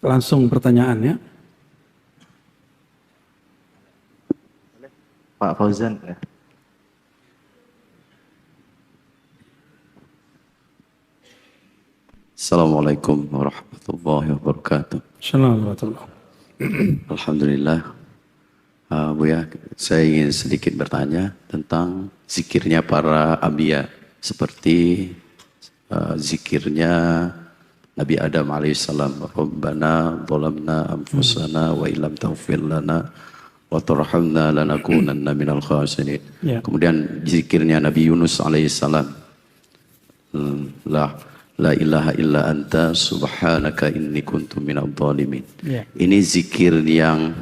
Langsung pertanyaannya. Pak Fauzan. Ya. Assalamualaikum warahmatullahi wabarakatuh. Assalamualaikum. Alhamdulillah. Buya, saya ingin sedikit bertanya tentang zikirnya para anbiya, seperti zikirnya Nabi Adam alaihissalam, Rabbana zalamna anfusana wa illam taghfir lana wa tarhamna lanakunanna minal khasirin. Ya. Kemudian zikirnya Nabi Yunus alaihissalam, La ilaha illa anta subhanaka inni kuntu minadh dhalimin. Ya. Ini zikir yang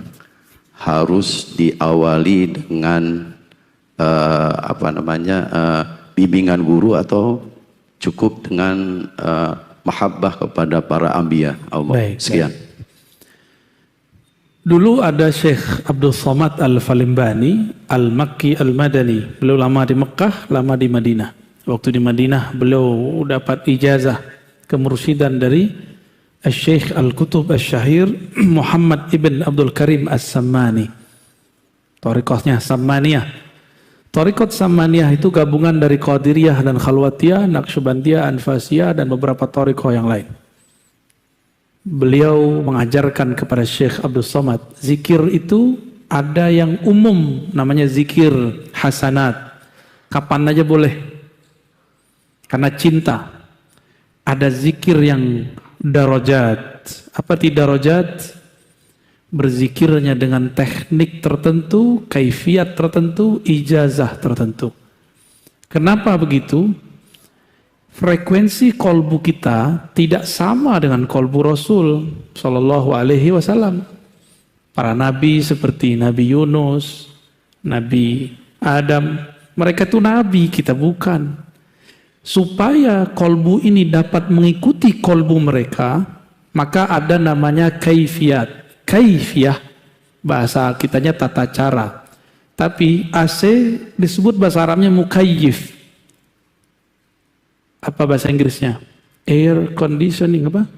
harus diawali dengan bimbingan guru atau cukup dengan mahabbah kepada para anbiya Allah. Baik, Sekian. baik. Dulu ada Syekh Abdul Somad Al-Falimbani Al-Makki Al-Madani. Beliau lama di Mekah, lama di Madinah. Waktu di Madinah beliau dapat ijazah kemursidan dari Syekh Al-Kutub Al-Syahir Muhammad Ibn Abdul Karim As-Sammani. Thariqahnya Sammaniyah. Thariqat Sammaniyah itu gabungan dari Qadiriyah dan Khalwatiyah, Naqsyabandiyah, Anfasiyah, dan beberapa thariqah yang lain. Beliau mengajarkan kepada Syekh Abdul Somad, zikir itu ada yang umum, namanya zikir hasanat. Kapan aja boleh. Karena cinta. Ada zikir yang darajat. Apa ti darajat? Berzikirnya dengan teknik tertentu, kaifiat tertentu, ijazah tertentu. Kenapa begitu? Frekuensi kolbu kita tidak sama dengan kolbu Rasul Sallallahu Alaihi Wasallam. Para nabi seperti Nabi Yunus, Nabi Adam, mereka itu nabi, kita bukan. Supaya kolbu ini dapat mengikuti kolbu mereka, maka ada namanya kaifiat. Kaifiyah, bahasa kitanya tata cara. Tapi AC disebut bahasa Arabnya mukayyif. Apa bahasa Inggrisnya? Air conditioning apa?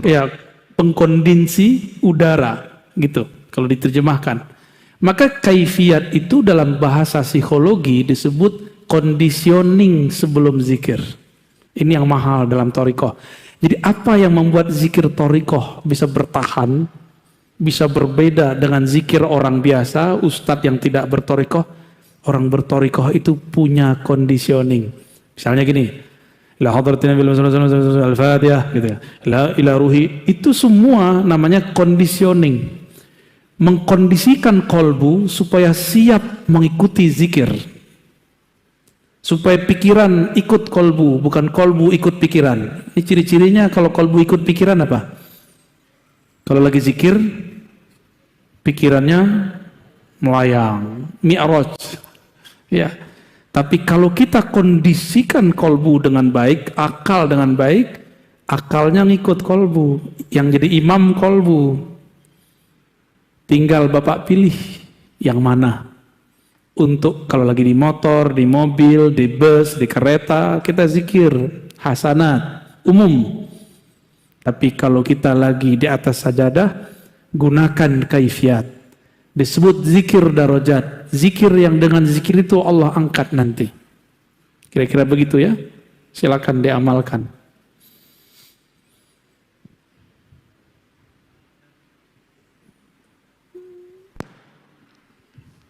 Ya, pengkondisi udara gitu kalau diterjemahkan. Maka kaifiat itu dalam bahasa psikologi disebut conditioning sebelum zikir. Ini yang mahal dalam thariqah. Jadi apa yang membuat zikir thariqah bisa bertahan, bisa berbeda dengan zikir orang biasa, ustadz yang tidak berthariqah? Orang berthariqah itu punya conditioning. Misalnya gini, la hadratina bil al-fatihah gitu ya. La ila ruhi, itu semua namanya conditioning. Mengkondisikan kolbu supaya siap mengikuti zikir. Supaya pikiran ikut kolbu, bukan kolbu ikut pikiran. Ini ciri-cirinya kalau kolbu ikut pikiran apa? Kalau lagi zikir, pikirannya melayang, mi'raj. Ya. Tapi kalau kita kondisikan kolbu dengan baik, akal dengan baik, Akalnya ngikut kolbu, yang jadi imam kolbu. Tinggal Bapak pilih yang mana. Untuk kalau lagi di motor, di mobil, di bus, di kereta, kita zikir hasanat umum. Tapi kalau kita lagi di atas sajadah, gunakan kaifiat. Disebut zikir darajat. Zikir yang dengan zikir itu Allah angkat nanti. Kira-kira begitu ya. Silakan diamalkan.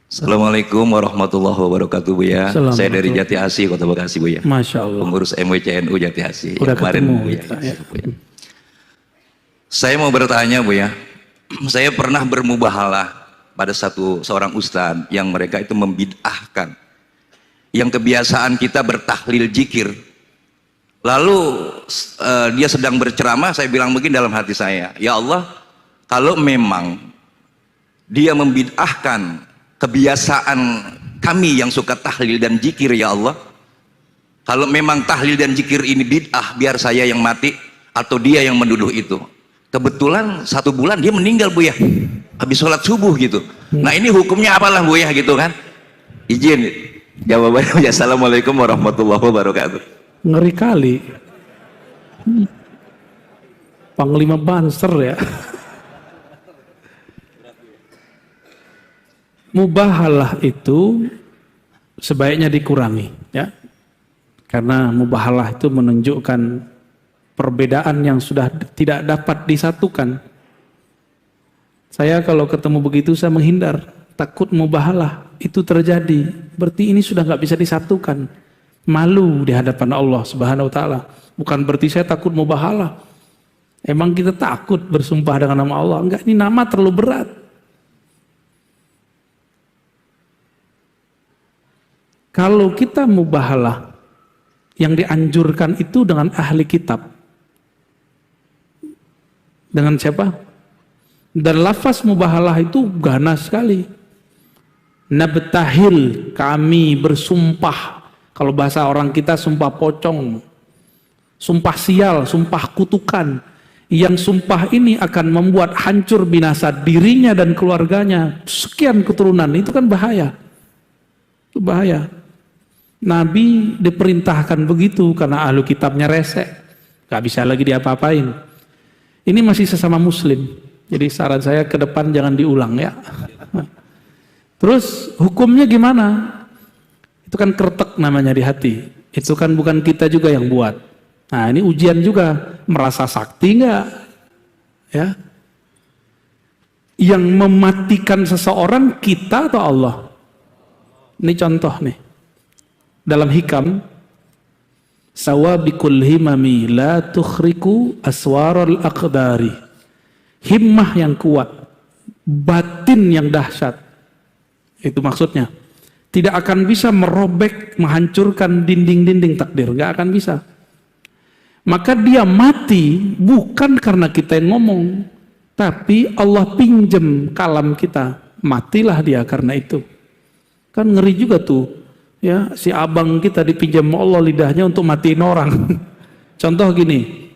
Assalamualaikum warahmatullahi wabarakatuh, Buya. Saya dari Jati Asih, Kota Bekasi, Buya. Masya Allah. Pengurus MWCNU Jati Asih. Udah Kemarin, ketemu Buya. kita, ya. Saya mau bertanya, Buya. Saya pernah bermubahalah pada seorang ustadz yang mereka itu membid'ahkan. Yang kebiasaan kita bertahlil zikir. Lalu dia sedang berceramah, saya bilang begini dalam hati saya, ya Allah, kalau memang dia membid'ahkan kebiasaan kami yang suka tahlil dan zikir, ya Allah, kalau memang tahlil dan zikir ini bid'ah, biar saya yang mati atau dia yang menduduh itu. Kebetulan 1 bulan dia meninggal, Buya, habis sholat subuh gitu. Nah ini hukumnya apalah, Buya, gitu kan? Izin jawabannya. Assalamualaikum warahmatullahi wabarakatuh. Ngeri kali. Panglima Banser ya. Mubahalah itu sebaiknya dikurangi, ya. Karena mubahalah itu menunjukkan perbedaan yang sudah tidak dapat disatukan. Saya kalau ketemu begitu saya menghindar, takut mubahalah itu terjadi. Berarti ini sudah nggak bisa disatukan. Malu di hadapan Allah Subhanahu wa taala. Bukan berarti saya takut mubahalah. Emang kita takut bersumpah dengan nama Allah? Enggak, ini nama terlalu berat. Kalau kita mubahalah, yang dianjurkan itu dengan ahli kitab. Dengan siapa? Dan lafaz mubahalah itu ganas sekali. Nabtahil, kami bersumpah. Kalau bahasa orang kita sumpah pocong. Sumpah sial, sumpah kutukan. Yang sumpah ini akan membuat hancur binasa dirinya dan keluarganya. Sekian keturunan, itu kan bahaya. Itu bahaya. Nabi diperintahkan begitu karena ahlu kitabnya resek, gak bisa lagi diapa-apain. Ini masih sesama muslim, jadi saran saya ke depan jangan diulang ya. Terus hukumnya gimana? Itu kan kretek namanya di hati. Itu kan bukan kita juga yang buat. Nah ini ujian juga, merasa sakti nggak? Ya. Yang mematikan seseorang kita atau Allah? Ini contoh nih. Dalam hikam, sawabikul himami la tukhriku aswarul aqdari. Himmah yang kuat, batin yang dahsyat. Itu maksudnya. Tidak akan bisa merobek, menghancurkan dinding-dinding takdir. Gak akan bisa. Maka dia mati bukan karena kita yang ngomong. Tapi Allah pinjem kalam kita. Matilah dia karena itu. Kan ngeri juga tuh. Ya, si abang kita dipinjam Allah lidahnya untuk matiin orang. Contoh gini,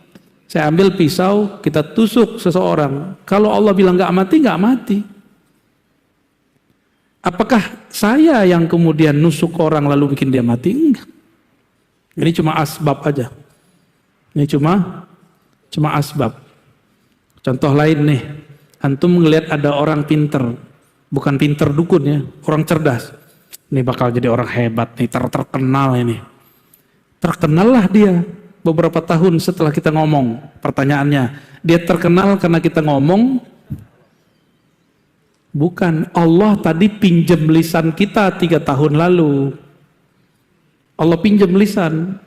saya ambil pisau, kita tusuk seseorang. Kalau Allah bilang gak mati, gak mati. Apakah saya yang kemudian nusuk orang lalu bikin dia mati? Enggak. Ini cuma asbab aja. Ini cuma asbab. Contoh lain nih, antum ngelihat ada orang pinter, bukan pinter dukun ya, orang cerdas. Ini bakal jadi orang hebat nih, terkenal ini. Terkenallah dia beberapa tahun setelah kita ngomong. Pertanyaannya, dia terkenal karena kita ngomong? Bukan, Allah tadi pinjam lisan kita 3 tahun lalu. Allah pinjam lisan.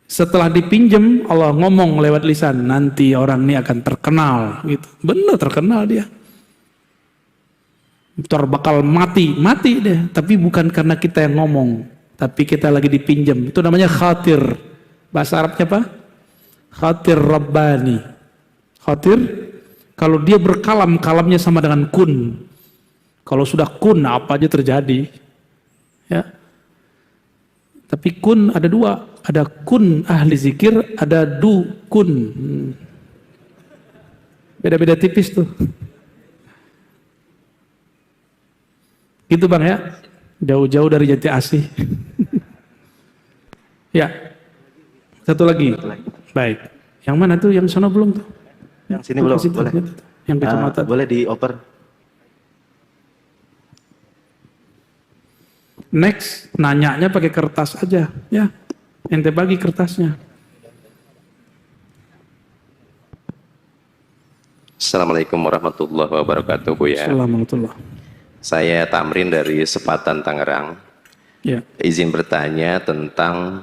Setelah dipinjam, Allah ngomong lewat lisan, nanti orang ini akan terkenal. Gitu. Benar terkenal dia. Ntar bakal mati deh. Tapi bukan karena kita yang ngomong, tapi kita lagi dipinjam. Itu namanya khatir. Bahasa Arabnya apa? Khatir Rabbani. Khatir, kalau dia berkalam, kalamnya sama dengan kun. Kalau sudah kun, apa aja terjadi. Ya. Tapi kun ada dua, ada kun ahli zikir, ada dukun. Beda-beda tipis tuh. Gitu Bang ya, jauh-jauh dari Jati Asih. Ya, satu lagi. Baik, yang mana tuh? Yang sana belum tuh? Yang sini belum, Situ, boleh. gitu. Yang kacamata. Boleh dioper. Next, nanyanya pakai kertas aja, ya. Ente bagi kertasnya. Assalamualaikum warahmatullahi wabarakatuh, Buya. Assalamualaikum. Saya Tamrin dari Sepatan, Tangerang. Ya. Izin bertanya tentang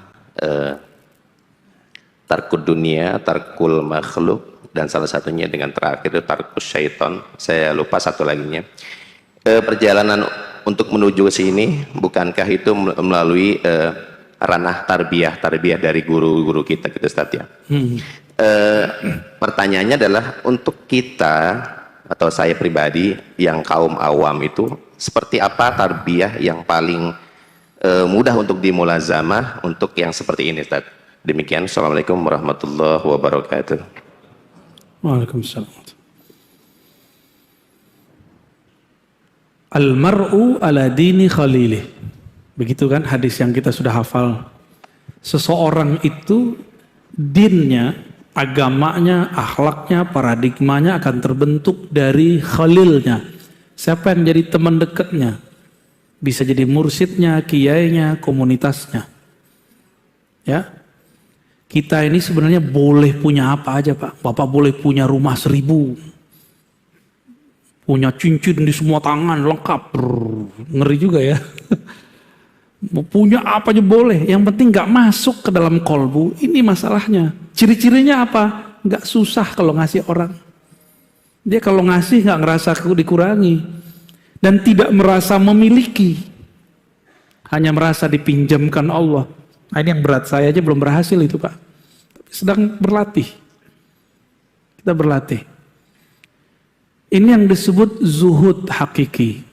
tarkud dunia, tarkul makhluk, dan salah satunya dengan terakhir itu tarkus syaiton. Saya lupa satu laginya. Perjalanan untuk menuju ke sini, bukankah itu melalui ranah tarbiyah dari guru-guru kita gitu, Ustaz ya? Pertanyaannya adalah untuk kita atau saya pribadi yang kaum awam itu seperti apa tarbiyah yang paling mudah untuk dimulazamah untuk yang seperti ini, Ustaz? Demikian. Assalamualaikum warahmatullahi wabarakatuh. Waalaikumsalam. Al-mar'u ala dini khalilih. Begitu kan hadis yang kita sudah hafal. Seseorang itu dinnya, agamanya, akhlaknya, paradigmanya akan terbentuk dari khalilnya. Siapa yang jadi teman dekatnya? Bisa jadi mursyidnya, kiainya, komunitasnya. Ya. Kita ini sebenarnya boleh punya apa aja, Pak. Bapak boleh punya rumah 1000. Punya cincin di semua tangan, lengkap. Ngeri juga ya. Mau punya apa aja boleh. Yang penting gak masuk ke dalam kolbu. Ini masalahnya. Ciri-cirinya apa? Gak susah kalau ngasih orang. Dia kalau ngasih gak ngerasa dikurangi. Dan tidak merasa memiliki. Hanya merasa dipinjamkan Allah. Nah, ini yang berat. Saya aja belum berhasil itu, Pak. Sedang berlatih. Kita berlatih. Ini yang disebut zuhud hakiki.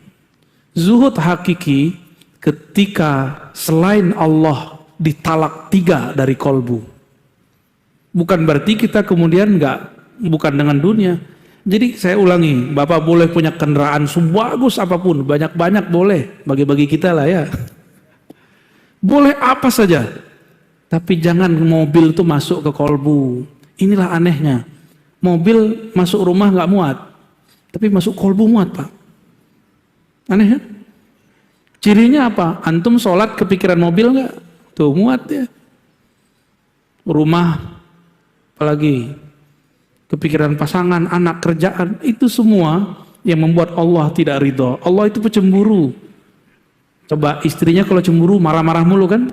Zuhud hakiki ketika selain Allah ditalak 3 dari kolbu. Bukan berarti kita kemudian bukan dengan dunia. Jadi saya ulangi, Bapak boleh punya kendaraan sebagus apapun, banyak-banyak boleh, bagi-bagi kita lah ya. Boleh apa saja. Tapi jangan mobil itu masuk ke kolbu. Inilah anehnya. Mobil masuk rumah nggak muat. Tapi masuk kolbu muat, Pak. Aneh ya? Cirinya apa? Antum sholat kepikiran mobil nggak? Tuh muat ya. Rumah, apalagi kepikiran pasangan, anak, kerjaan, itu semua yang membuat Allah tidak ridho. Allah itu pecemburu. Coba istrinya kalau cemburu marah-marah mulu kan?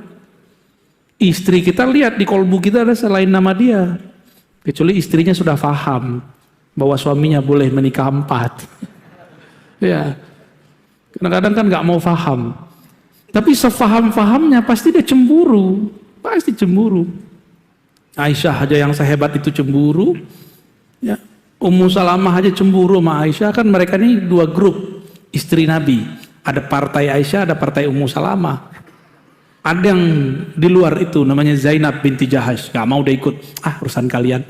Istri kita lihat di kolbu kita ada selain nama dia. Kecuali istrinya sudah paham bahwa suaminya boleh menikah 4. Ya, kadang-kadang kan nggak mau paham. Tapi sefaham-fahamnya pasti dia cemburu, pasti cemburu. Aisyah aja yang sehebat itu cemburu. Ya, Ummu Salamah aja cemburu sama Aisyah. Kan mereka ini 2 grup istri Nabi. Ada partai Aisyah, ada partai Ummu Salamah. Ada yang di luar itu namanya Zainab binti Jahash. Nggak mau dia ikut. Urusan kalian.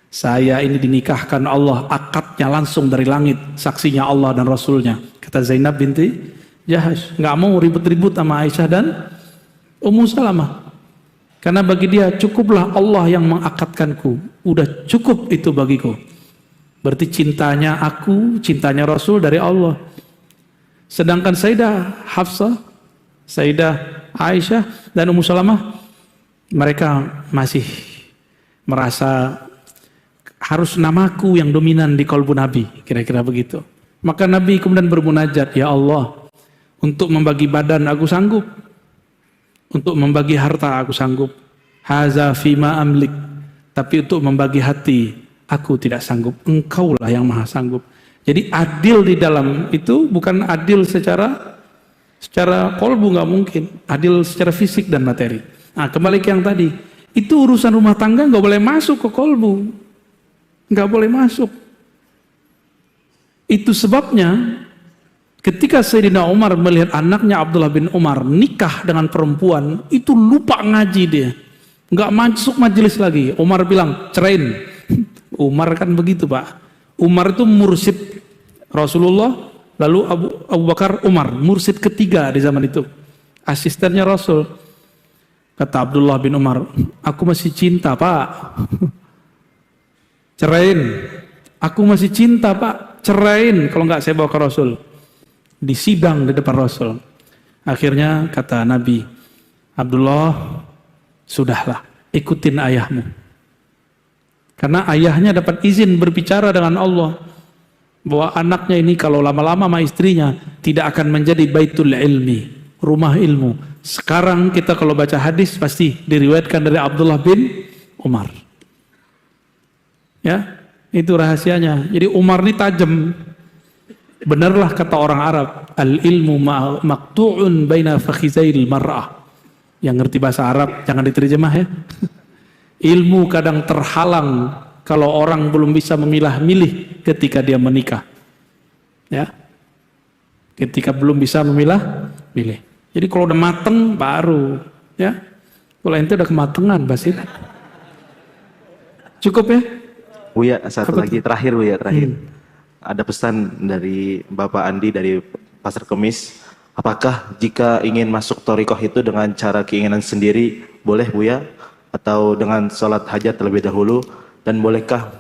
Saya ini dinikahkan Allah, akadnya langsung dari langit, saksinya Allah dan Rasulnya. Kata Zainab binti Jahash, nggak mau ribut-ribut sama Aisyah dan Ummu Salamah. Karena bagi dia cukuplah Allah yang mengakadkanku, udah cukup itu bagiku. Berarti cintanya aku, cintanya Rasul dari Allah. Sedangkan Sayyidah Hafsah, Sayyidah Aisyah dan Ummu Salamah, mereka masih merasa harus namaku yang dominan di kolbu Nabi, kira-kira begitu. Maka Nabi kemudian bermunajat, ya Allah, untuk membagi badan aku sanggup, untuk membagi harta aku sanggup, haza fima amlik, tapi untuk membagi hati aku tidak sanggup, engkaulah yang maha sanggup. Jadi adil di dalam itu bukan adil secara kolbu, nggak mungkin, adil secara fisik dan materi. Nah, kembali ke yang tadi, itu urusan rumah tangga nggak boleh masuk ke kolbu. Nggak boleh masuk. Itu sebabnya Ketika Sayyidina Umar melihat anaknya Abdullah bin Umar nikah dengan perempuan, itu lupa ngaji dia. Nggak masuk majelis lagi. Umar bilang, cerain. Umar kan begitu Pak. Umar itu mursyid Rasulullah, lalu Abu Bakar Umar, mursyid ketiga di zaman itu. Asistennya Rasul. Kata Abdullah bin Umar, aku masih cinta Pak. Cerain. Aku masih cinta Pak. Cerain, kalau nggak saya bawa ke Rasul. Di sidang di depan Rasul. Akhirnya kata Nabi, Abdullah, sudahlah, ikutin ayahmu. Karena ayahnya dapat izin berbicara dengan Allah. Bahwa anaknya ini kalau lama-lama sama istrinya tidak akan menjadi baitul ilmi, rumah ilmu. Sekarang kita kalau baca hadis pasti diriwayatkan dari Abdullah bin Umar. Ya, itu rahasianya. Jadi Umar ini tajam. Benarlah kata orang Arab, al-ilmu maqtu'un baina fakhizail mar'ah. Yang ngerti bahasa Arab jangan diterjemah ya. Ilmu kadang terhalang kalau orang belum bisa memilah-milih ketika dia menikah. Ya. Ketika belum bisa memilah-milih. Jadi kalau udah mateng baru ya. Kalau ente udah kematangan Basit. Cukup ya? Buya, satu lagi terakhir Buya, terakhir. Ada pesan dari Bapak Andi dari Pasar Kemis. Apakah jika ingin masuk thariqah itu dengan cara keinginan sendiri boleh Buya? Atau dengan sholat hajat terlebih dahulu? Dan bolehkah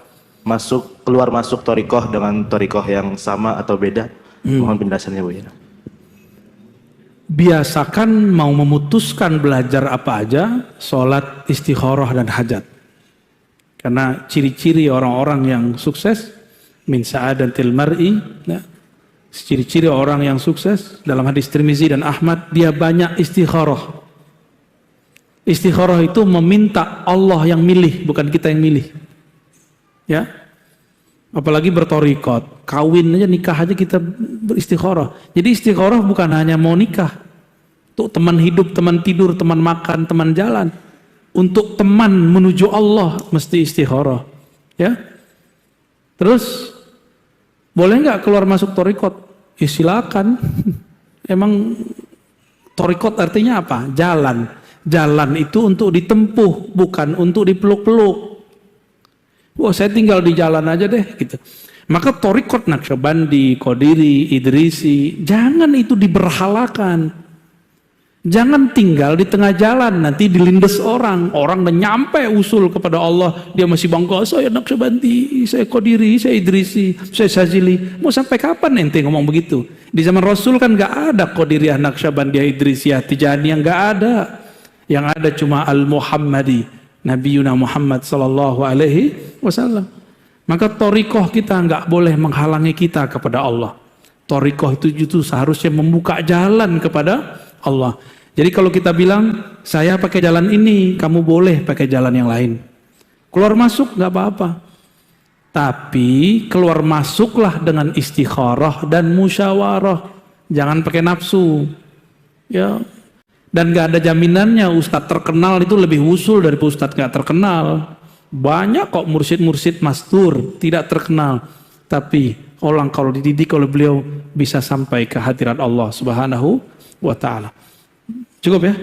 keluar masuk thariqah dengan thariqah yang sama atau beda? Mohon penjelasannya Buya. Biasakan mau memutuskan belajar apa aja, sholat, istikharah dan hajat. Karena ciri-ciri orang-orang yang sukses min sa'adatil mar'i, ya. Ciri-ciri orang yang sukses dalam hadis Tirmizi dan Ahmad, dia banyak istikharah. Istikharah itu meminta Allah yang milih, bukan kita yang milih. Ya. Apalagi berthariqat, kawin aja, nikah aja kita beristikharah. Jadi istikharah bukan hanya mau nikah. Untuk teman hidup, teman tidur, teman makan, teman jalan. Untuk teman menuju Allah mesti istikharah. Ya. Terus boleh nggak keluar masuk thariqat? Ya silakan. Emang thariqat artinya apa? Jalan. Jalan itu untuk ditempuh, bukan untuk dipeluk-peluk. Wah, saya tinggal di jalan aja deh gitu. Maka thariqat Naqsyabandi, Qadiri, Idrisi, jangan itu diberhalakan. Jangan tinggal di tengah jalan, nanti dilindes orang. Orang udah nyampe usul kepada Allah, dia masih bangga, saya Naqsyabandi, saya Qadiri, saya Idrisi, saya Syazili. Mau sampai kapan ente ngomong begitu? Di zaman Rasul kan gak ada Qadiriyah, Naqsyabandiyah, Idrisiyah, Tijaniyah, gak ada. Yang ada cuma Al-Muhammadi, Nabiyuna Muhammad sallallahu alaihi wasallam. Maka thariqah kita gak boleh menghalangi kita kepada Allah. Thariqah itu seharusnya membuka jalan kepada Allah. Jadi kalau kita bilang saya pakai jalan ini, kamu boleh pakai jalan yang lain. Keluar masuk nggak apa-apa. Tapi keluar masuklah dengan istikharah dan musyawarah. Jangan pakai nafsu. Ya. Dan nggak ada jaminannya ustadz terkenal itu lebih usul dari ustadz nggak terkenal. Banyak kok mursyid-mursyid mastur tidak terkenal. Tapi orang kalau dididik oleh beliau bisa sampai ke hadirat Allah Subhanahu wa ta'ala. Cukup ya?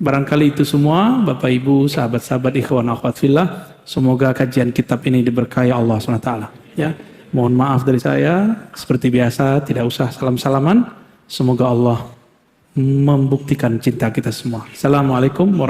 Barangkali itu semua Bapak Ibu, sahabat-sahabat, ikhwan akhwat fillah, semoga kajian kitab ini diberkahi Allah SWT ya. Mohon maaf dari saya, seperti biasa tidak usah salam-salaman. Semoga Allah membuktikan cinta kita semua. Assalamualaikum warahmatullahi wabarakatuh.